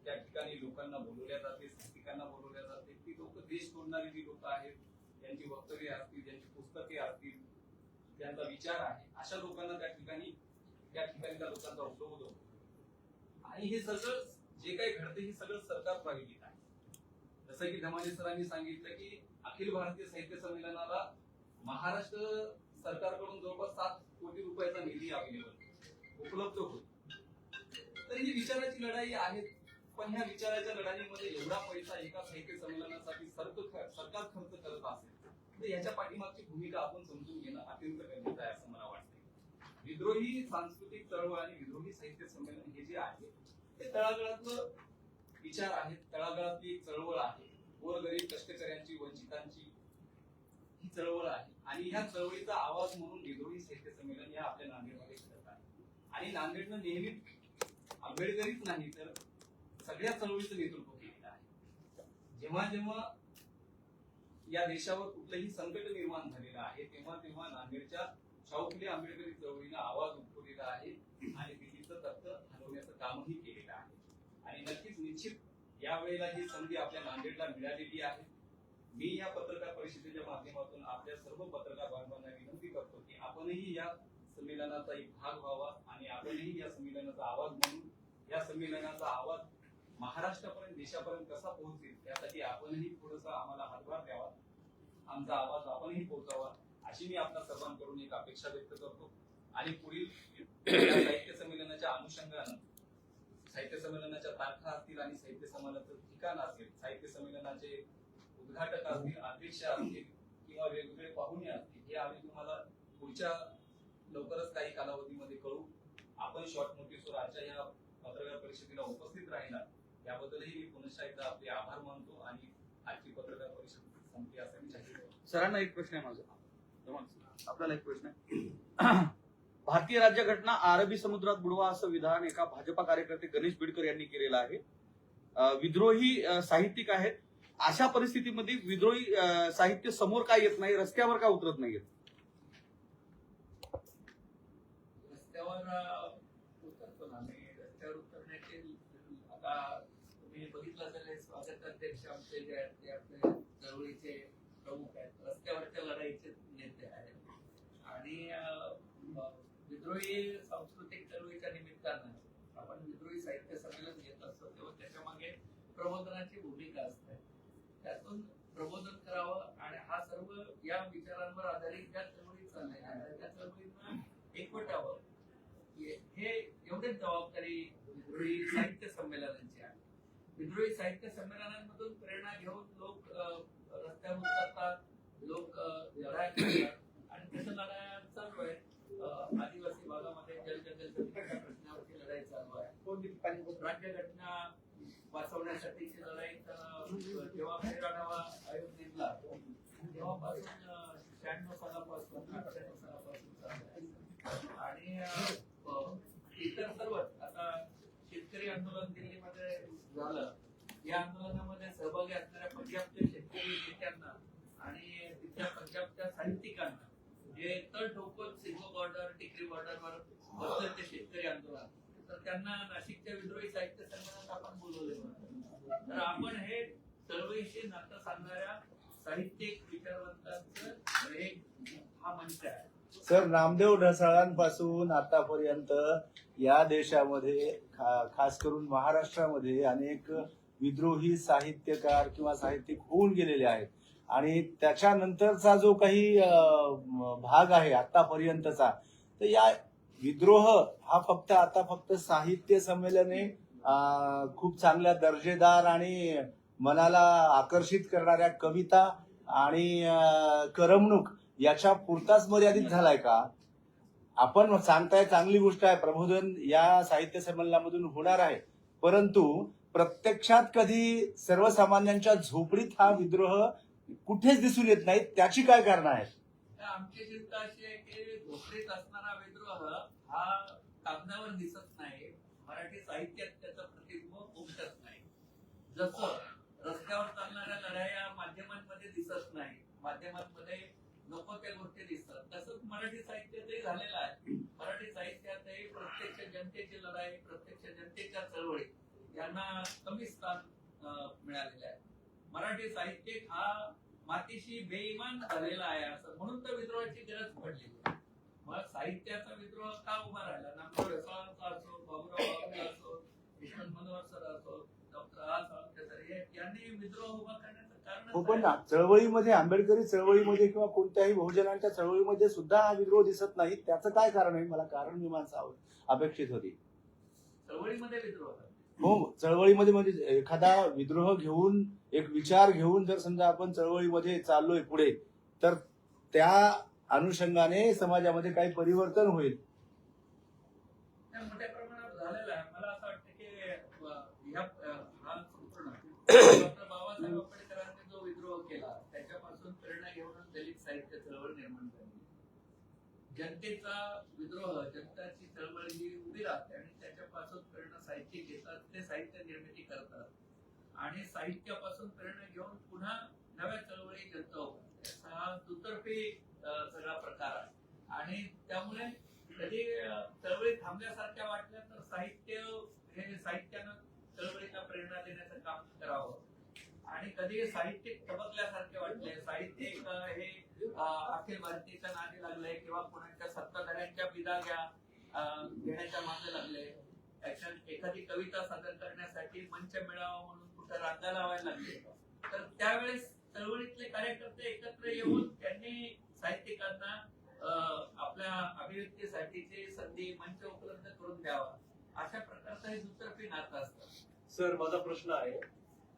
त्या ठिकाणी लोकांना बोलवल्या जाते, साहित्यिकांना बोलवल्या जाते, ती लोक देश तोडणारी जी लोक आहेत, त्यांची वक्तव्य असतील, त्यांची पुस्तके असतील, त्यांचा विचार आहे, अशा लोकांना त्या ठिकाणी त्या लोकांचा उपयोग होतो. आणि हे सगळं जे काही घडतं हे सगळं सरकार प्रायोजित आहे. जसं की धमाले सरांनी सांगितलं की अखिल भारतीय साहित्य संमेलनाला महाराष्ट्र सरकारकडून जवळपास 7 कोटी रुपयाचा निधी अवेलेबल उपलब्ध होतो. तर ही विचाराची लढाई आहे, पण ह्या विचाराच्या लढाईमध्ये एवढा पैसा एका साहित्य संमेलनासाठी सरकार खर्च करत असेल तर याच्या पाठीमागची भूमिका आपण समजून घेणं अत्यंत गरजेचं आहे असं मला वाटतं. विद्रोही सांस्कृतिक चळवळ आणि विद्रोही साहित्य संमेलन हे जे आहे ते तळागाळातलं विचार आहेत, तळागाळातली चळवळ आहे, गोरगरीब कष्टकऱ्यांची, वंचितांची ही चळवळ आहे. आणि ह्या चळवळीचा आवाज म्हणून विद्रोही साहित्य संमेलन या आपल्या नांदेडमध्ये घडत आहे. आणि नांदेडनं नेहमी आंबेडकरीच नाही तर सगळ्या चळवळीचं नेतृत्व केलेलं आहे. जेव्हा जेव्हा या देशावर कुठलंही संकट निर्माण झालेलं आहे तेव्हा तेव्हा नांदेडच्या शाहू फुले आंबेडकरी चळवळीनं आवाज उठवलेला आहे आणि दिल्लीचं तख्त हलवण्याचं कामही केलेलं आहे. आणि नक्कीच निश्चित यावेळेला ही संधी आपल्या नांदेडला मिळालेली आहे. मी या पत्रकार परिषदेच्या माध्यमातून आपल्या सर्व पत्रकार बांधवांना विनंती करतो की आपणही या संमेलनाचा एक भाग व्हावा आणि आपणही या संमेलनाचा आवाज म्हणून या संमेलनाचा आवाज महाराष्ट्रापर्यंत, देशापर्यंत कसा पोहोचेल यासाठी आपणही थोडंसं आम्हाला हातभार द्यावा, आमचा आवाज आपणही पोहोचावा अशी मी आपल्या सर्वांकडून एक अपेक्षा व्यक्त करतो. आणि पुढील साहित्य संमेलनाच्या अनुषंगानं साहित्य संमेलनाच्या तारखा असतील आणि साहित्य संमेलनाचं ठिकाण असेल, साहित्य संमेलनाचे उद्घाटक असतील, अध्यक्ष असतील किंवा वेगवेगळे पाहुणे असतील, हे आम्ही तुम्हाला पुढच्या लवकरच काही कालावधीमध्ये कळू. आपण शॉर्ट नोटीसवर आजच्या या पत्रकार परिषदेला उपस्थित राहिला याबद्दलही मी पुन्हा एकदा आपले आभार मानतो आणि आजची पत्रकार परिषद संपली असं मी जाहीर करतो. सरांना एक प्रश्न आहे माझा, आपल्याला एक प्रश्न आहे. भारतीय राज्यघटना अरबी समुद्रात बुडवा असं विधान एका भाजपा कार्यकर्ते गणेश बिडकर यांनी केलेलं आहे. विद्रोही साहित्यिक आहेत, अशा परिस्थितीमध्ये विद्रोही साहित्य समोर काय येत नाही, रस्त्यावर का उतरत नाहीत? रस्त्यावर उतरतो ना मी, रस्त्यावर उतरण्याचे आता तुम्ही बघितलं असेल स्वागताध्यक्ष आमचे जे आहेत ते आपले चळवळीचे प्रमुख आहेत, रस्त्यावरच्या लढाईचे नेते आहेत. आणि विद्रोही सांस्कृतिक चळवळीच्या निमित्तानं आपण विद्रोही साहित्य संमेलन घेत असतो तेव्हा त्याच्या मागे प्रबोधनाची भूमिका असते. त्यातून प्रबोधन करावं आणि हा सर्व या विचारांवर आधारित ज्या चळवळी चालल्या आहेत त्या चळवळींना एकवटावं हे एवढीच जबाबदारी विद्रोही साहित्य संमेलनांची आहे. विद्रोही साहित्य संमेलनांमधून प्रेरणा घेऊन लोक रस्त्यावर उतरतात, लोक लढाई करतात आणि तसं लढाया चालू आहे. आदिवासी भागामध्ये जलजंगल प्रश्नावरची लढाई चालू आहे. राज्यघटना वाचवण्यासाठीची लढाई जेव्हा फेराडावा आयोग नेमला तेव्हापासून 96 सालापासून 98 सालापासून चालू आहे. आणि इतर सर्व आता शेतकरी आंदोलन दिल्लीमध्ये झालं, या आंदोलनामध्ये सहभागी असणाऱ्या पंजाबच्या शेतकरी नेत्यांना आणि तिथल्या पंजाबच्या साहित्यिकांना जे तळ ठोकून सिंधू बॉर्डर, टिकरी बॉर्डरवर बसले ते शेतकरी आंदोलन, तर त्यांना नाशिकच्या विद्रोही साहित्य संमेलनात आपण बोलवले होते. तर आपण हे चळवळीशी नातं सांगणाऱ्या साहित्यिक विचारवंतांचं एक हा मंच आहे. सर, नामदेव ढसाळांपासून आतापर्यंत या देशामध्ये खास करून महाराष्ट्रामध्ये अनेक विद्रोही साहित्यकार किंवा साहित्यिक होऊन गेलेले आहेत आणि त्याच्यानंतरचा जो काही भाग आहे आतापर्यंतचा, तर या विद्रोह हा फक्त साहित्य संमेलने खूप चांगल्या दर्जेदार आणि मनाला आकर्षित करणाऱ्या कविता आणि करमणूक याच्या पुरताच मर्यादित झालाय का? आपण सांगताय चांगली गोष्ट आहे, प्रबोधन या साहित्य संमेलनामधून होणार आहे, परंतु प्रत्यक्षात कधी सर्वसामान्यांच्या झोपडीत हा विद्रोह कुठेच दिसून येत नाही. त्याची काय कारण आहेत? आमची चिंता अशी आहे की झोपडीत असणारा विद्रोह हा कागदावर दिसत नाही, मराठी साहित्यात त्याचं प्रतिबिंब उमटत नाही. जसं रस्त्यावर चालणाऱ्या लढाया माध्यमांमध्ये दिसत नाही, माध्यमांमध्ये नको त्या गोष्टी दिसतात, तसंच मराठी साहित्यातही झालेलं आहे. मराठी साहित्यातही प्रत्यक्ष जनतेची लढाई, प्रत्यक्ष जनतेच्या चळवळी यांना कमी स्थान मिळालेलं आहे. मराठी साहित्यिक हा मातीशी बेईमान झालेला आहे, असं म्हणून तर विद्रोहाची गरज पडलेली आहे. मग साहित्याचा विद्रोह का उभा राहिला? नामदेव ढसाळांचा असो, बाबूराव बागुल असो, यशवंत मनोहर सर असो, डॉक्टर आ साळुंखे सर, यांनी विद्रोह उभा करण्याचं हो, कारण पण चळवळीमध्ये, आंबेडकरी चळवळीमध्ये किंवा कोणत्याही बहुजनांच्या चळवळीमध्ये सुद्धा हा विद्रोह दिसत नाही. त्याचं काय कारण आहे? मला कारण मीमांसा अपेक्षित होती. चळवळीमध्ये विद्रोह हो, चळवळीमध्ये म्हणजे एखादा विद्रोह घेऊन, एक विचार घेऊन जर समजा आपण चळवळीमध्ये चाललोय पुढे, तर त्या अनुषंगाने समाजामध्ये काही परिवर्तन होईल. मोठ्या प्रमाणात झालेला आहे. मला असं वाटतं की हा संपूर्ण डॉक्टर बाबासाहेब आंबेडकरांनी जो विद्रोह केला त्याच्यापासून प्रेरणा घेऊन दलित साहित्य चळवळ निर्माण झाली. जनतेचा विद्रोह, जनताची चळवळ ही उभी राहते आणि त्याच्यापासून प्रेरणा साहित्य घेतात, ते साहित्य निर्मिती करतात आणि साहित्यापासून प्रेरणा घेऊन पुन्हा नव्या चळवळी जनता उभारते. हा दुतर्फी सगळा प्रकार आहे आणि त्यामुळे कधी चळवळी थांबल्यासारख्या वाटल्या तर साहित्य हे साहित्यानं चळवळीला प्रेरणा देण्याचं काम करावं आणि कधी साहित्यिक तबकल्यासारखे वाटले, साहित्यिक हे अखिल भारतीयच्या नादी लागले किंवा कोणाच्या सत्ताधाऱ्यांच्या बिदाग्या घेण्याच्या मागे लागले, एखादी कविता सादर करण्यासाठी मंच मिळावा म्हणून कुठं रांगा लावायला लागले, तर त्यावेळेस चळवळीतले कार्यकर्ते एकत्र येऊन त्यांनी साहित्यिकांना आपल्या अभिव्यक्तीसाठीची संधी, मंच उपलब्ध करून द्यावा. अशा प्रकारचं हे दुतर्फी नातं असतं. सर, माझा प्रश्न आहे,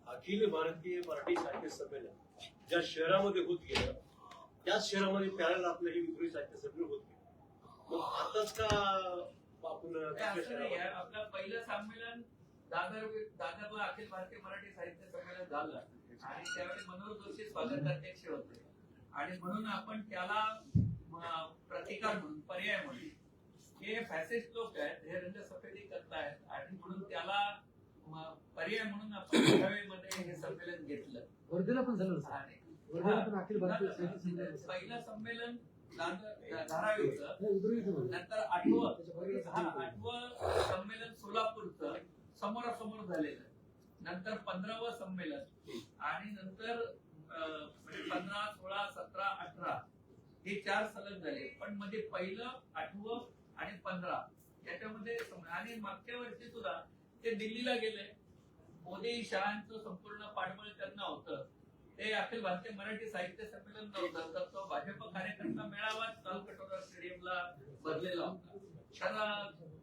अखिल भारतीय मराठी साहित्य संमेलन ज्या शहरामध्ये होत गेलं त्याच शहरामध्ये पॅरल आपलं हे विद्रोही साहित्य संमेलन होत गेलं. मग आताच का आपण आपलं पहिलं संमेलन दादरला अखिल भारतीय मराठी साहित्य संमेलन झालं आणि त्यावेळी मनोहर जोशी स्वागत अध्यक्ष होते आणि म्हणून आपण त्याला प्रतिकार म्हणून, पर्याय म्हणून, हे फॅसिस्ट लोक आहेत, हे रंगसफेदी करतायत आणि म्हणून त्याला पर्याय म्हणून आपण मेघावीमध्ये हे संमेलन घेतलं. वर्धेला पण झालं पहिलं संमेलन धारावीचं, नंतर आठवं संमेलन सोलापूरचं समोरासमोर झालेलं, नंतर 15वं संमेलन आणि नंतर 15, 16, 17, 18 हे 4 सलग झाले. पण मध्ये पहिलं, 8वं आणि 15 याच्यामध्ये आणि मागच्या वर्षी सुद्धा ते दिल्लीला गेले. मोदी शहांचं संपूर्ण पाठबळ त्यांना होतं. ते अखिल भारतीय मराठी साहित्य संमेलन नव्हतं, तर तो भाजप कार्यकर्ता मेळावा तालकटोरा स्टेडियमला भरलेला होता. तर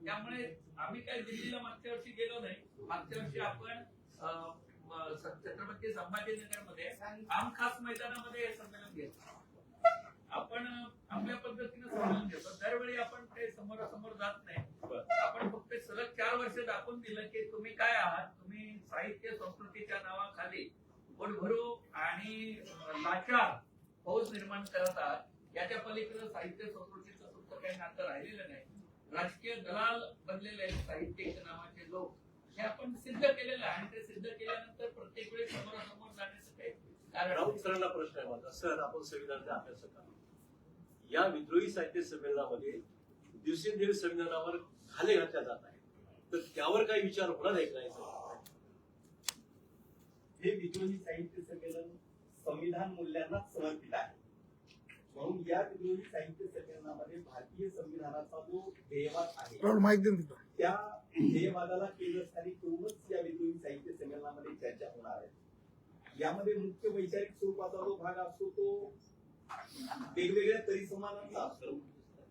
त्यामुळे आम्ही काही दिल्लीला मागच्या वर्षी गेलो नाही. मागच्या वर्षी आपण छत्रपती संभाजीनगरमध्ये आम खास मैदानामध्ये हे संमेलन घेतलं. आपण आपल्या पद्धतीनं संमेलन घेतो. दरवेळी आपण काही समोरासमोर जात नाही. आपण फक्त सलग 4 वर्ष दाखवून दिलं की तुम्ही काय आहात. तुम्ही साहित्य संस्कृतीच्या नावाखाली पोटभरू आणि लाचार फौज निर्माण करत आहात. याच्या पलीकडे साहित्य संस्कृतीचं सुद्धा काही नातं राहिलेलं नाही. राजकीय दलाल बनलेले आहेत साहित्यिक नावाचे लोक. हे आपण सिद्ध केलेलं आहे आणि ते सिद्ध केल्यानंतर प्रत्येक वेळी समोरासमोर जाण्याचं काही कारण. राऊत सरांना प्रश्न आहे माझा. सर, आपण संविधानाचे अभ्यासक आहात. या विद्रोही साहित्य संमेलनामध्ये दिवसेंदिवस संविधानावर घाले घातल्या जात आहेत, तर त्यावर काही विचार होणार आहे का? हे विद्रोही साहित्य संमेलन संविधान मूल्यांना समर्पित आहे. म्हणून या विद्रोही साहित्य संमेलनामध्ये भारतीय संविधानाचा जो ध्येयवाद आहे त्या ध्येयवादाला केंद्रस्थानी ठेवूनच या विद्रोही साहित्य संमेलनामध्ये चर्चा होणार आहे. यामध्ये मुख्य वैचारिक स्वरूपाचा जो भाग असतो तो वेगवेगळ्या परिसंवादांचा असतो.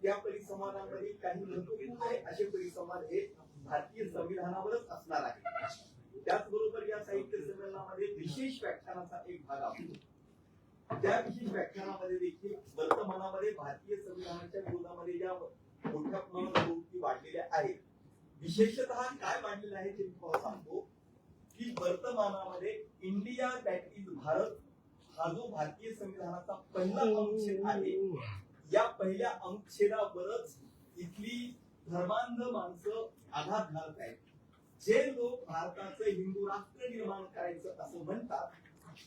त्या परिसंवादामध्ये काही महत्वपूर्ण असे परिसंवाद हे भारतीय संविधानावरच असणार आहे. त्याचबरोबर या साहित्य संमेलनामध्ये विशेष व्याख्यानाचा एक भाग असतो. त्या विशेष व्याख्यानामध्ये देखील वर्तमानामध्ये भारतीय संविधानाच्या विरोधामध्ये ज्या मोठ्या प्रमाणात प्रवृत्ती वाढलेल्या आहेत, विशेषतः काय वाढलेलं आहे ते मी तुम्हाला सांगतो की वर्तमानामध्ये इंडिया दॅट इज भारत हा जो भारतीय संविधानाचा पहिला अनुच्छेद आहे, या पहिल्या अनुच्छेदावरच इथली धर्मांध माणसं आघात घालत आहेत. जे लोक भारताचं हिंदू राष्ट्र निर्माण करायचं असं म्हणतात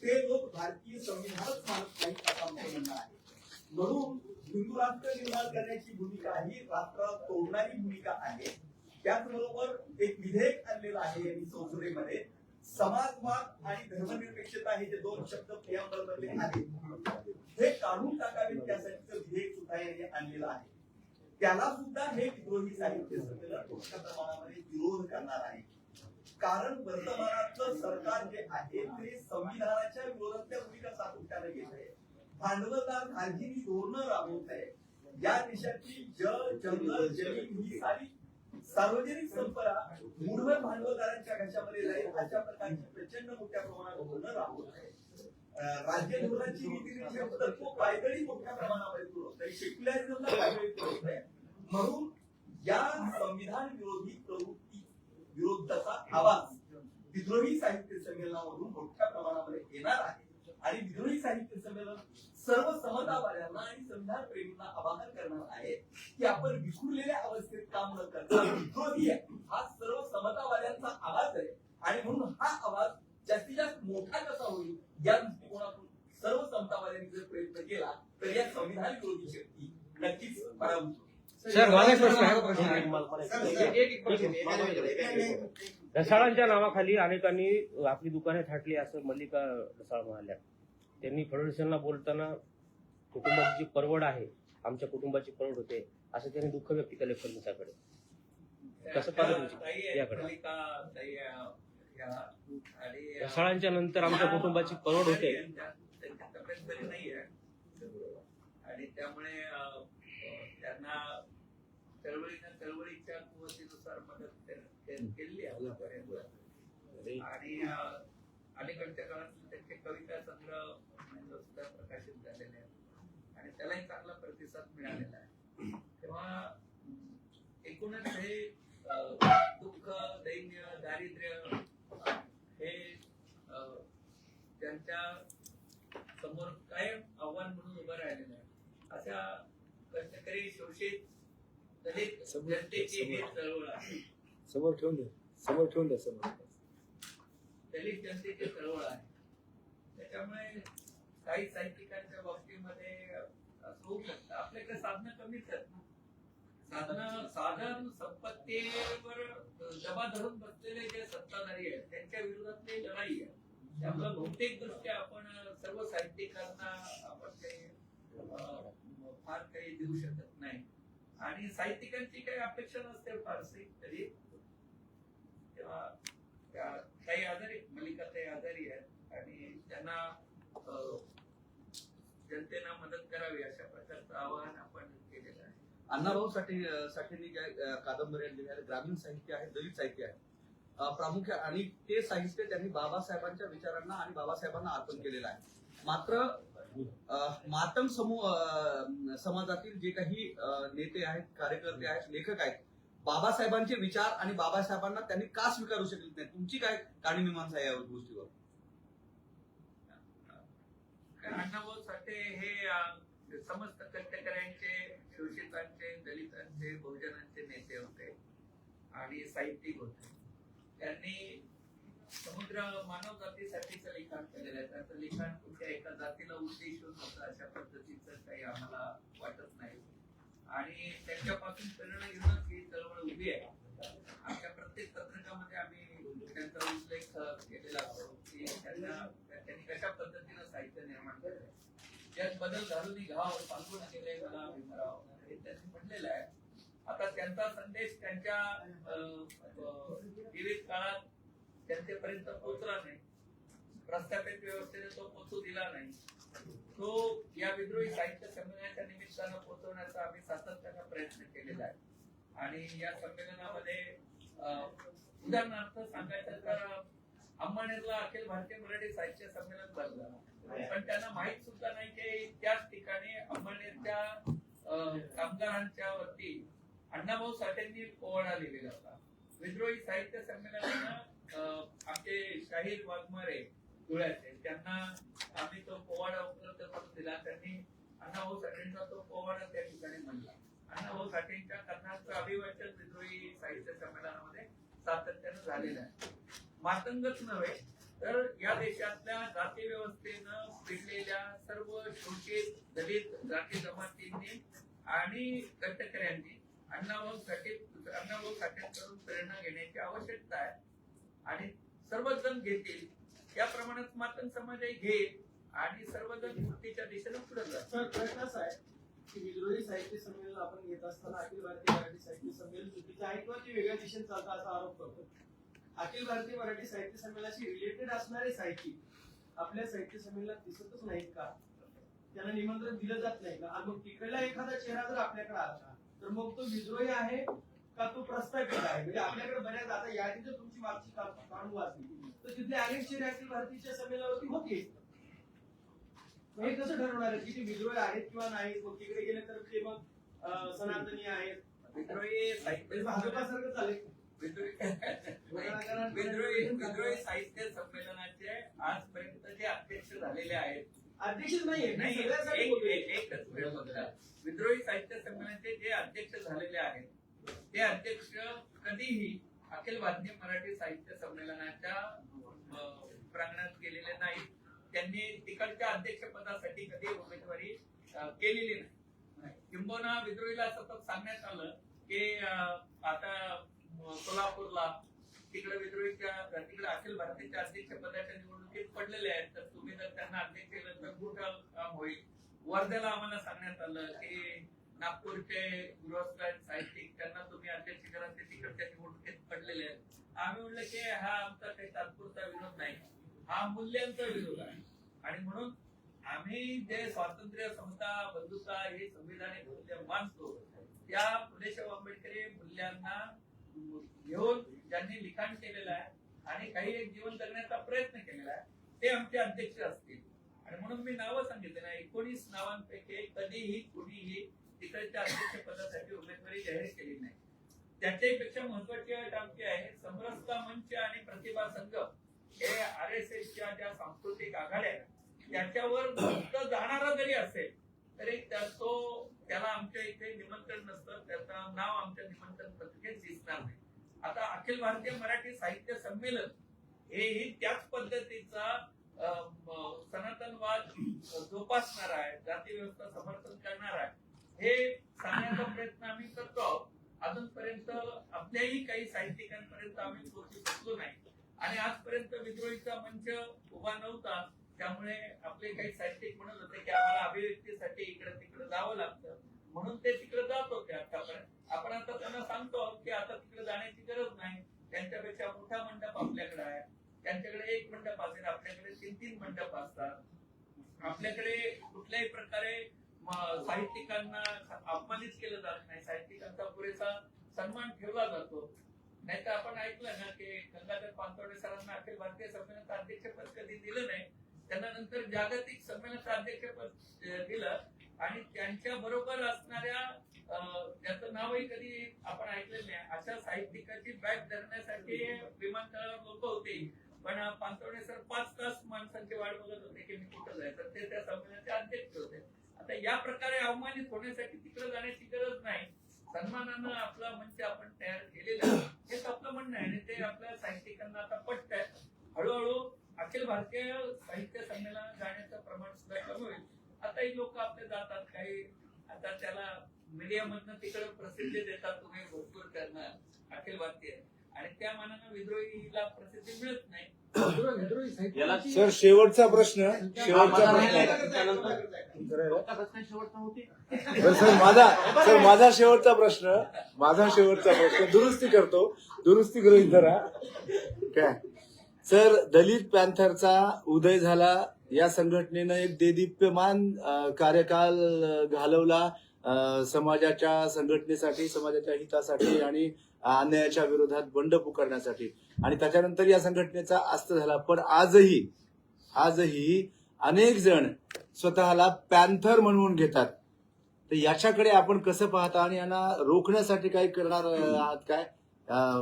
ते लोक भारतीय संविधानच मानत नाहीत असं आमचं म्हणणं आहे. म्हणून हिंदू राष्ट्र निर्माण करण्याची भूमिका ही राष्ट्राला तोडणारी भूमिका आहे. त्याचबरोबर एक विधेयक आणलेलं आहे यांनी संसदेमध्ये, समाजवाद आणि धर्मनिरपेक्षता हे जे दोन शब्द प्रियांबल मध्ये आहेत हे काढून टाकावेत त्यासाठीचं विधेयक सुद्धा यांनी आणलेलं आहे. त्याला सुद्धा हे विद्रोही साहित्य संमेलन मोठ्या प्रमाणामध्ये विरोध करणार आहे. कारण वर्तमानातलं सरकार जे आहे ते संविधानाच्या विरोधातल्या भूमिका सातत्याने घेत आहे. भांडवलदार खाजगी धोरणं राबवत आहे. या देशाची जल जंगल जमीन ही सारी सार्वजनिक संपदा मूढभर भांडवलदारांच्या घशामध्ये जाईल अशा प्रकारची प्रचंड मोठ्या प्रमाणात धोरणं राबवत आहे. राज्य धोरणाची नीती तत्व पायदळी मोठ्या प्रमाणामध्ये पुरवत आहे. सेक्युलरिझमला पायदळी पुरवत आहे. म्हणून या संविधान विरोधी प्रवृत्ती विरोधाचा आवाज विद्रोही साहित्य संमेलनामधून मोठ्या प्रमाणामध्ये येणार आहे. आणि विद्रोही साहित्य संमेलन सर्व समतावाद्यांना आणि संविधान प्रेमींना आवाहन करणार आहे की आपण विखुरलेल्या अवस्थेत काम न करता विद्रोही आहे हा सर्व समतावाद्यांचा आवाज आहे. आणि म्हणून हा आवाज जास्तीत जास्त मोठा कसा होईल या दृष्टिकोनातून सर्व समतावाद्यांनी जर प्रयत्न केला तर या संविधान विरोधी शक्ती नक्कीच पराभूत होईल. सर मला एक प्रश्न आहे. ढसाळांच्या नावाखाली अनेकांनी आपली दुकाने थाटली असं मल्लिका ढसाळ म्हणाल्या. त्यांनी फडणवीसांना बोलताना कुटुंबाची जी परवड आहे आमच्या कुटुंबाची परवड होते असं त्यांनी दुःख व्यक्त केलं फडणवीसाकडे. कसं पाहिजे याकडे? ढसाळांच्या नंतर आमच्या कुटुंबाची परवड होते तब्येत बरी नाही आहे आणि त्यामुळे त्यांना चळवळीच्या कुवतीनुसार मदत केलेली आहे. आणि अलीकडच्या काळात त्यांचे कविता संग्रह सुद्धा प्रकाशित झालेले आहेत आणि त्यालाही चांगला प्रतिसाद मिळालेला आहे. तेव्हा एकूणच हे दुःख, दैन्य, दारिद्र्य हे त्यांच्या समोर कायम आव्हान म्हणून उभं राहिलेलं आहे. अशा कष्टकरी शोषित दलित जनतेची ही चळवळ आहे. समोर ठेवून द्या समोर. दलित जनतेची चळवळ आहे. त्याच्यामुळे काही साहित्यिकांच्या बाबतीमध्ये असं होऊ शकतं आपल्याकडे साधनं कमीच आहेत ना. साधन संपत्तीवर दबा धरून बसलेले जे सत्ताधारी आहेत त्यांच्या विरोधातली लढाई आहे. त्यामुळे बहुतेक दृष्ट्या आपण सर्व साहित्यिकांना आपण काही फार काही देऊ शकत नाही आणि साहित्यिकांची काही अपेक्षा नसते फारशी तरी. तेव्हा काही आजारी मल्लिका काही आजारी आहेत आणि त्यांना जनतेला मदत करावी अशा प्रकारचं आवाहन आपण केलेलं आहे. अण्णाभाऊ साठेंनी ज्या कादंबऱ्या लिहिल्या ग्रामीण साहित्य आहे, दलित साहित्य आहे प्रामुख्याने आणि ते साहित्य त्यांनी बाबासाहेबांच्या विचारांना आणि बाबासाहेबांना अर्पण केलेलं आहे. मात्र मातंग समाजातील जे काही नेते आहेत, कार्यकर्ते आहेत, लेखक आहेत, बाबासाहेबांचे विचार आणि बाबासाहेबांना त्यांनी का स्वीकारू शकत नाही? तुमची काय काळीमीमांसा या गोष्टीवर? अण्णाभाऊ साठे हे समस्त कष्टकऱ्यांचे, शोषितांचे, दलितांचे, बहुजनांचे नेते होते आणि साहित्यिक होते. त्यांनी समुद्र मानव जातीसाठीचं लिखाण केलेलं आहे. त्याचं लिखाण कुठल्या एका जातीला उद्देशून होतं अशा पद्धतीचं काही आम्हाला वाटत नाही आणि त्यांच्यापासून प्रेरणा घेऊनच ही चळवळ उभी आहे. आमच्या प्रत्येक पत्रकामध्ये आम्ही त्यांचा उल्लेख केलेला असतो की त्यांनी कशा पद्धतीनं साहित्य निर्माण केलं. ज्यात बदल घालून घाव सांगून केले मला भीमराव हे त्यांनी म्हटलेलं आहे. आता त्यांचा संदेश त्यांच्या जनतेपर्यंत पोहोचला नाही, प्रस्थापित व्यवस्थेने तो पोहोचू दिला नाही, तो या विद्रोही साहित्य संमेलनाच्या निमित्तानं पोहोचवण्याचा आम्ही सातत्यानं प्रयत्न केलेला आहे. आणि या संमेलनामध्ये उदाहरणार्थ सांगायचं तर अंमळनेरला अखिल भारतीय मराठी साहित्य संमेलन भरलं, पण त्यांना माहित सुद्धा नाही की त्याच ठिकाणी अंमळनेरच्या कामगारांच्या वरती अण्णाभाऊ साठेंनी पोवाडा लिहिलेला होता. विद्रोही साहित्य संमेलनानं आमचे शाहीर वाघमारे धुळ्याचे, त्यांना आम्ही तो पोवाडा उपलब्ध करून दिला. त्यांनी अण्णाभाऊ साठेंचा तो पोवाडा त्या ठिकाणी म्हणला. अण्णाभाऊ साठेंच्या कथांचं अभिवाचन विद्रोही साहित्य संमेलनामध्ये सातत्यानं झालेलं आहे. मातंगच नव्हे तर या देशातल्या जाती व्यवस्थेनं पिडलेल्या सर्व शोषित दलित जाती जमातींनी आणि कष्टकऱ्यांनी अण्णाभाऊ साठेंकडून प्रेरणा घेण्याची आवश्यकता आहे. आणि सर्वच जण घेतील त्याप्रमाणेच मातंग समाजही घेईल आणि सर्वजण मुक्तीच्या दिशेने पुढे जातात. सर, प्रश्न असा आहे की विद्रोही साहित्य संमेलन आपण घेत असताना अखिल भारतीय मराठी साहित्य संमेलन चुकीचं आहे किंवा ते वेगळ्या दिशेने चालतं असा आरोप करतो. अखिल भारतीय मराठी साहित्य संमेलनाशी रिलेटेड असणारे साहित्यिक आपल्या साहित्य संमेलनात दिसतच नाहीत का? त्यांना निमंत्रण दिलं जात नाही का? मग तिकडला एखादा चेहरा जर आपल्याकडे आला तर मग तो विद्रोही आहे का तो प्रस्थापित आहे? म्हणजे आपल्याकडे बऱ्याच आता यादी जर तुमची मागची काढून वाचली तर तिथले अनेक चेहरे अखिल भारतीय संमेलनावरती होते. हे कसं ठरवणार आहे की ते विद्रोही आहेत किंवा नाही? मग तिकडे गेले तर ते मग सनातनी आहेत, विद्रोही साहित्य भाजपासारखं चालेल. विद्रोही साहित्य संमेलनाचे आजपर्यंत जे अध्यक्ष झालेले आहेत, अध्यक्षच नाहीये नाही, सगळ्यासाठी बोलतोय. एकच वेळ बघा. विद्रोही साहित्य संमेलनाचे जे अध्यक्ष झालेले आहेत ते अध्यक्ष कधीही अखिल भारतीय मराठी साहित्य संमेलनाच्या प्रांगणात गेलेले नाहीत. त्यांनी तिकडच्या अध्यक्षपदासाठी कधी उमेदवारी केलेली नाही. किंबहुना विद्रोहीला सतत सांगण्यात आलं की आता सोलापूरला तिकडे विद्रोहीच्या तिकडे अखिल भारतीयच्या अध्यक्षपदाच्या निवडणुकीत पडलेले आहेत, तर तुम्ही जर त्यांना अध्यक्ष केलं तर मोठं काम होईल. वर्ध्याला आम्हाला सांगण्यात आलं की नागपूरचे गृहस्थ साहित्यिक त्यांना तुम्ही अध्यक्ष करा, ते तिकडच्या निवडणुकीत पडलेले आहेत. आम्ही म्हणलं की हा आमचा काही तात्पुरता विरोध नाही, हा मूल्यांचा विरोध आहे. आणि म्हणून आम्ही जे स्वातंत्र्य, समता, बंधुता हे संविधानिक मूल्य मानतो त्या फुलेशाह आंबेडकरी मूल्यांना घेऊन ज्यांनी लिखाण केलेलं आहे आणि काही एक जीवन जगण्याचा प्रयत्न केलेला आहे ते आमचे अध्यक्ष असतील. आणि म्हणून मी नावं सांगितले ना, 19 नावांपैकी कधीही कुणीही तिकडच्या अध्यक्षपदासाठी उमेदवारी जाहीर केली नाही. त्याच्यापेक्षा महत्वाची अट आमची आहे, समरसता मंच आणि प्रतिभा संघ हे RSSच्या ज्या सांस्कृतिक आघाड्या त्याच्यावर नुसतं जाणारा जरी असेल तरी त्याला आमच्या इथे निमंत्रण नसतं, त्याचं नाव आमच्या निमंत्रण पत्रिकेत दिसणार नाही. आता अखिल भारतीय मराठी साहित्य संमेलन हेही त्याच पद्धतीचा सनातनवाद जोपासणार आहे, जाती व्यवस्था समर्थन करणार आहे हे सांगण्याचा प्रयत्न आम्ही करतो आहोत. अजूनपर्यंत आपल्याही काही साहित्यिकांपर्यंत आम्ही पोहोचू शकलो नाही आणि आजपर्यंत विद्रोहीचा मंच उभा नव्हता. त्यामुळे आपले काही साहित्यिक म्हणत होते की आम्हाला अभिव्यक्तीसाठी इकडे तिकडे जावं लागतं, म्हणून ते तिकडे जात होते. आतापर्यंत आपण आता त्यांना सांगतो की आता तिकडे जाण्याची गरज नाही, त्यांच्यापेक्षा मोठा मंडप आपल्याकडे आहे. त्यांच्याकडे एक मंडप असेल, आपल्याकडे 3-3 मंडप असतात. आपल्याकडे कुठल्याही प्रकारे साहित्यिकांना अपमानित केलं जात नाही, साहित्यिकांचा पुरेसा सन्मान ठेवला जातो. नाही तर आपण ऐकलं ना की गंगाधर पानतवडे सरांना अखिल भारतीय संमेलनाचं अध्यक्षपद कधी दिलं नाही, त्यांना नंतर जागतिक संमेलनाचं अध्यक्षपद दिलं आणि त्यांच्या बरोबर असणाऱ्या ज्याचं नावही कधी आपण ऐकलेलं नाही अशा साहित्यिकाची बॅग धरण्यासाठी विमानतळावर लोक होते. पण पानतवडे सर 5 तास माणसांची वाट बघत होते की मी कुठं जायचं, ते त्या संमेलनाचे अध्यक्ष होते. आता या प्रकारे अवमानित होण्यासाठी तिकडे जाण्याची गरज नाही, सन्मानानं आपला मंच आपण तयार केलेला आहे हेच आपलं म्हणणं आहे आणि ते आपल्या साहित्यिकांना आता पटत आहे. हळूहळू अखिल भारतीय साहित्य संमेलनात जाण्याचं प्रमाण सुद्धा कमी होईल. आताही लोक आपले जातात, काही आता त्याला मीडिया मधनं तिकडे प्रसिद्धी देतात, तुम्ही भरपूर करणार अखिल भारतीय, आणि त्या मानानं विद्रोहीला प्रसिद्धी मिळत नाही. सर शेवटचा प्रश्न माझा शेवटचा प्रश्न दुरुस्ती करतो, दुरुस्ती गृहीत धरा काय सर, दलित पॅन्थरचा उदय झाला. या संघटनेनं एक देदीप्यमान कार्यकाल घालवला समाजाच्या संघटनेसाठी, समाजाच्या हितासाठी आणि अन्यायाच्या विरोधात बंड पुकारण्यासाठी. आणि त्याच्यानंतर या संघटनेचा अस्त झाला. पण आजही अनेक जण स्वतःला पॅन्थर म्हणून घेतात. तर याच्याकडे आपण कसं पाहता आणि यांना रोखण्यासाठी काही करणार आहात काय?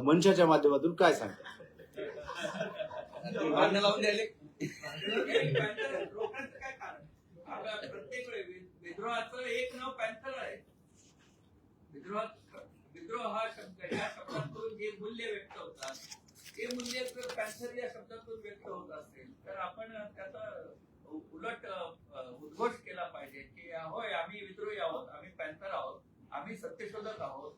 मंचाच्या माध्यमातून काय सांगता? भांडणं लावून द्यायले. रोखण्याचं काय कारण? आपल्या प्रत्येक वेळी विद्रोहाचं एक नाव पॅन्थर आहे. विद्रोह हा शब्द, या शब्दातून जे मूल्य व्यक्त होतात ते मूल्य जर पॅन्थर या शब्दातून व्यक्त होत असेल तर आपण त्याचा उलट उद्घोष केला पाहिजे की होय, आम्ही विद्रोही आहोत, आम्ही पॅन्थर आहोत, आम्ही सत्यशोधक आहोत.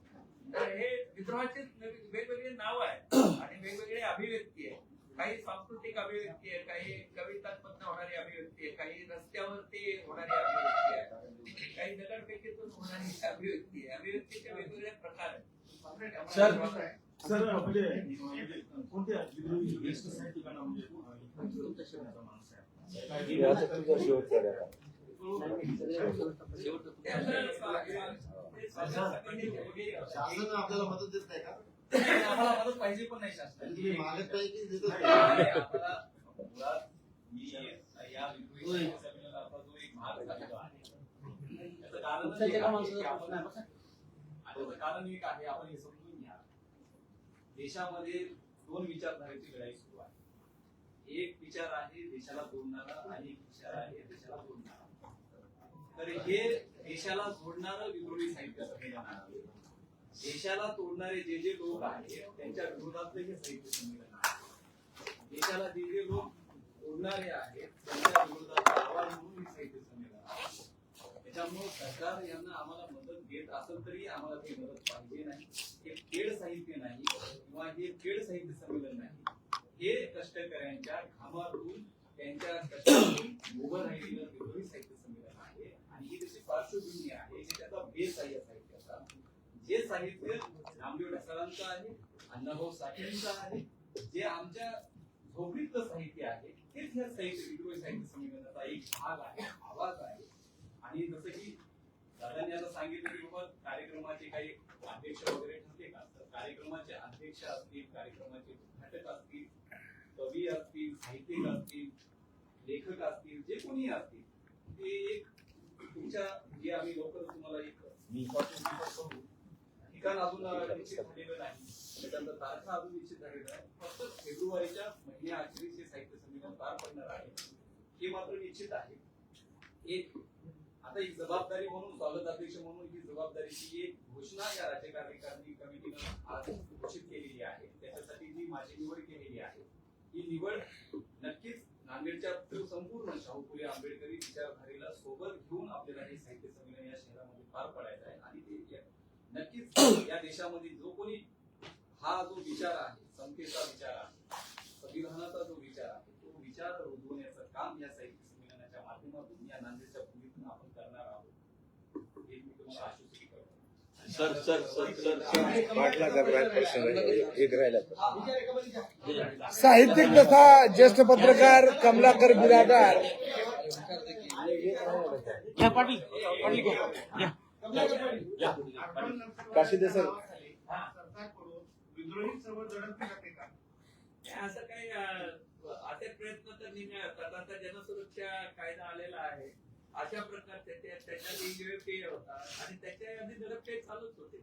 तर हे विद्रोहाचे वेगवेगळे नाव आहे आणि वेगवेगळे अभिव्यक्ती आहे. काही सांस्कृतिक अभिव्यक्ती आहे, काही कवितांमधून होणारी अभिव्यक्ती आहे, काही रस्त्यावरती होणारी अभिव्यक्ती आहे, काही दगडफेकीतून होणारी अभिव्यक्ती आहे. अभिव्यक्तीचे वेगवेगळे प्रकार आहेत. सर, म्हणजे कोणत्या ज्येष्ठ साहित्यिकांना म्हणजे माणूस आहे? शासन आपल्याला मदत देत नाही का? आम्हाला मदत पाहिजे पण नाही शासन. तुम्ही मागत नाही की देतच नाही? या विद्रोही संमेलनाचा जो एक भाग झालेला आहे त्याचं कारण एक आहे, आपण हे समजून घ्या. देशामध्ये दोन विचारधारेची लढाई सुरू आहे. एक विचार आहे देशाला जोडणारा आणि एक विचार आहे देशाला जोडणारा. तर हे देशाला जोडणारं विद्रोही साहित्य संमेलन आहे. देशाला तोडणारे जे लोक आहेत त्यांच्या विरोधातलं हे साहित्य संमेलन आहे. देशाला जे लोक तोडणारे आहेत त्यांच्या विरोधात आवाज म्हणून हे साहित्य संमेलन आहे. त्याच्यामुळे सरकार यांना आम्हाला मदत देत असेल तरी आम्हाला ती मदत पाहिजे नाही. हे खेळ साहित्य नाही किंवा हे खेळ साहित्य संमेलन नाही. हे कष्टकऱ्यांच्या घामातून, त्यांच्या कष्टातून उभं राहिलेलं विद्रोही साहित्य संमेलन आहे. आणि ही त्याची पार्श्वभूमी आहे, त्याचा बेस आहे या साहित्याचा. जे साहित्य नामदेव ढसाळांचं आहे, अण्णाभाऊ साठेंचं आहे, जे आमच्या झोपडीतलं साहित्य आहे, तेच या साहित्य विद्रोही साहित्य संमेलनाचा एक भाग आहे, आवाज आहे. आणि जसं की दादांनी आता सांगितलं की बाबा कार्यक्रमाचे काही अध्यक्ष वगैरे ठरले का, तर कार्यक्रमाचे अध्यक्ष असतील, कार्यक्रमाचे उद्घाटक असतील, कवी असतील, साहित्यिक असतील, लेखक असतील, जे कोणी असतील, ते एक तुमच्या जे आम्ही लवकरच तुम्हाला एक ठिकाण अजून निश्चित झालेलं नाही, त्याच्यानंतर तारखा अजून निश्चित झालेलं आहे. फक्त फेब्रुवारीच्या महिन्याअखेरीस हे साहित्य संमेलन पार पडणार आहे, हे मात्र निश्चित आहे. एक आता एक जबाबदारी म्हणून, स्वागत अध्यक्ष म्हणून ही जबाबदारीची एक घोषणा या राज्य कार्यकारिणी कमिटीनं आज घोषित केलेली आहे. त्याच्यासाठी जी माझी निवड केलेली आहे, ही निवड नक्कीच नांदेडच्या संपूर्ण शाहू फुले आंबेडकरी विचारधारेला सोबत घेऊन आपल्याला हे साहित्य संमेलन या शहरामध्ये पार पडायचं आहे. आणि ते नक्कीच या देशामध्ये जो कोणी हा जो विचार आहे, समतेचा विचार आहे, संविधानाचा जो विचार आहे, तो विचार रुजवण्याचं काम या साहित्य संमेलनाच्या माध्यमातून या नांदेडच्या भूमीतून आपण करणार आहोत, हे मी तुम्हाला आश्वस्त करतो. साहित्यिक तथा ज्येष्ठ पत्रकार कमलाकर बिरादार काशीदे सर, विद्रोही सर्व जडत जाते का? असं काही असे प्रयत्न तर आता जनसुरक्षा कायदा आलेला आहे, अशा प्रकारचे त्याच्या होता आणि त्याच्या आधी दडपशाही चालूच होते.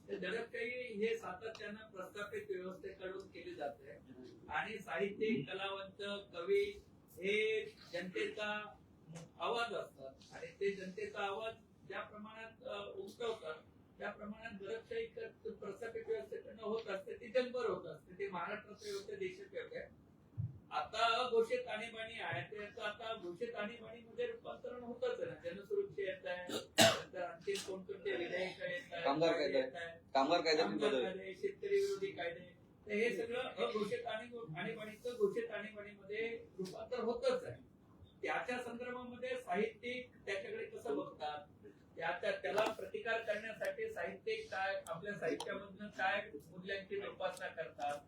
दडपशाही हे सातत्यानं प्रस्थापित व्यवस्थेकडून केली जाते आणि साहित्यिक, कलावंत, कवी हे जनतेचा आवाज असतात आणि ते जनतेचा आवाज ज्या प्रमाणात उमटवतात त्या प्रमाणात दडपशाही प्रस्थापित व्यवस्थेकडनं होत असते, ती जगभर होत असते. ते महाराष्ट्रातले होते, देशात होते. आता घोषित आणीबाणी आहे, त्याचं आता घोषित आणीबाणीमध्ये रूपांतरण होतच आहे. जनसुरक्षा येत आहे, नंतर आणखी कोणकोणते विधेयक येत आहे, कामगार कायदा, शेतकरी विरोधी कायदे, तर हे सगळं अघोषित आणीबाणीचं घोषित आणीबाणीमध्ये रूपांतर होतच आहे. त्याच्या संदर्भामध्ये साहित्यिक त्याच्याकडे कसं बघतात, त्याला प्रतिकार करण्यासाठी साहित्यिक काय आपल्या साहित्यामधनं काय मूल्यांची जोपासना करतात,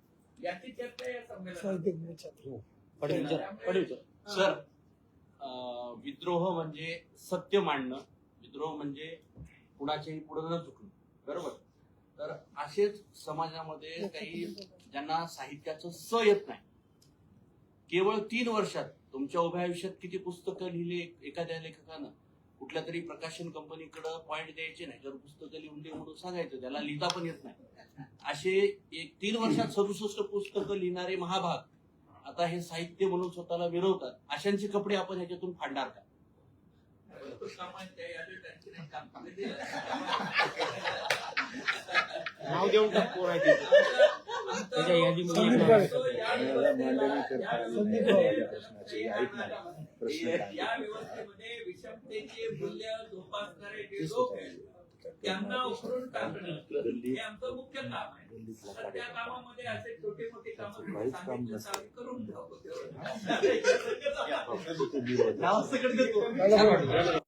याची चर्चा या संमेलनात साहित्यिक मोर्चा. सर विद्रोह म्हणजे सत्य मांडणं, विद्रोह म्हणजे कुणाच्याही पुढे न झुकणं, बरोबर. तर असेच समाजामध्ये काही ज्यांना साहित्याचं स येत नाही, केवळ 3 वर्षात तुमच्या उभ्या आयुष्यात किती पुस्तकं लिहिली एखाद्या लेखकानं, कुठल्या तरी प्रकाशन कंपनीकडे पॉइंट द्यायचे नाही, जर पुस्तकं लिहून दे म्हणून सांगायचं, त्याला लिहिता पण येत नाही. असे 3 वर्षात 67 पुस्तकं लिहिणारे महाभाग आता हे साहित्य म्हणून स्वतःला मिरवतात. अशांचे कपडे आपण ह्याच्यातून फाडणार का? नाव देऊन टाक कोण आहे ते. त्याच्या यादीमध्ये एक नाव आहे. या व्यवस्थेमध्ये विषमतेचे मूल्य जोपासणारे जे लोक आहेत त्यांना उकरून टाकणं हे आमचं मुख्य काम आहे. तर त्या कामामध्ये असे छोटे मोठे काम सांगितलं तर आम्ही करून जाऊ. नाव सकट देतो. मला वाटतं.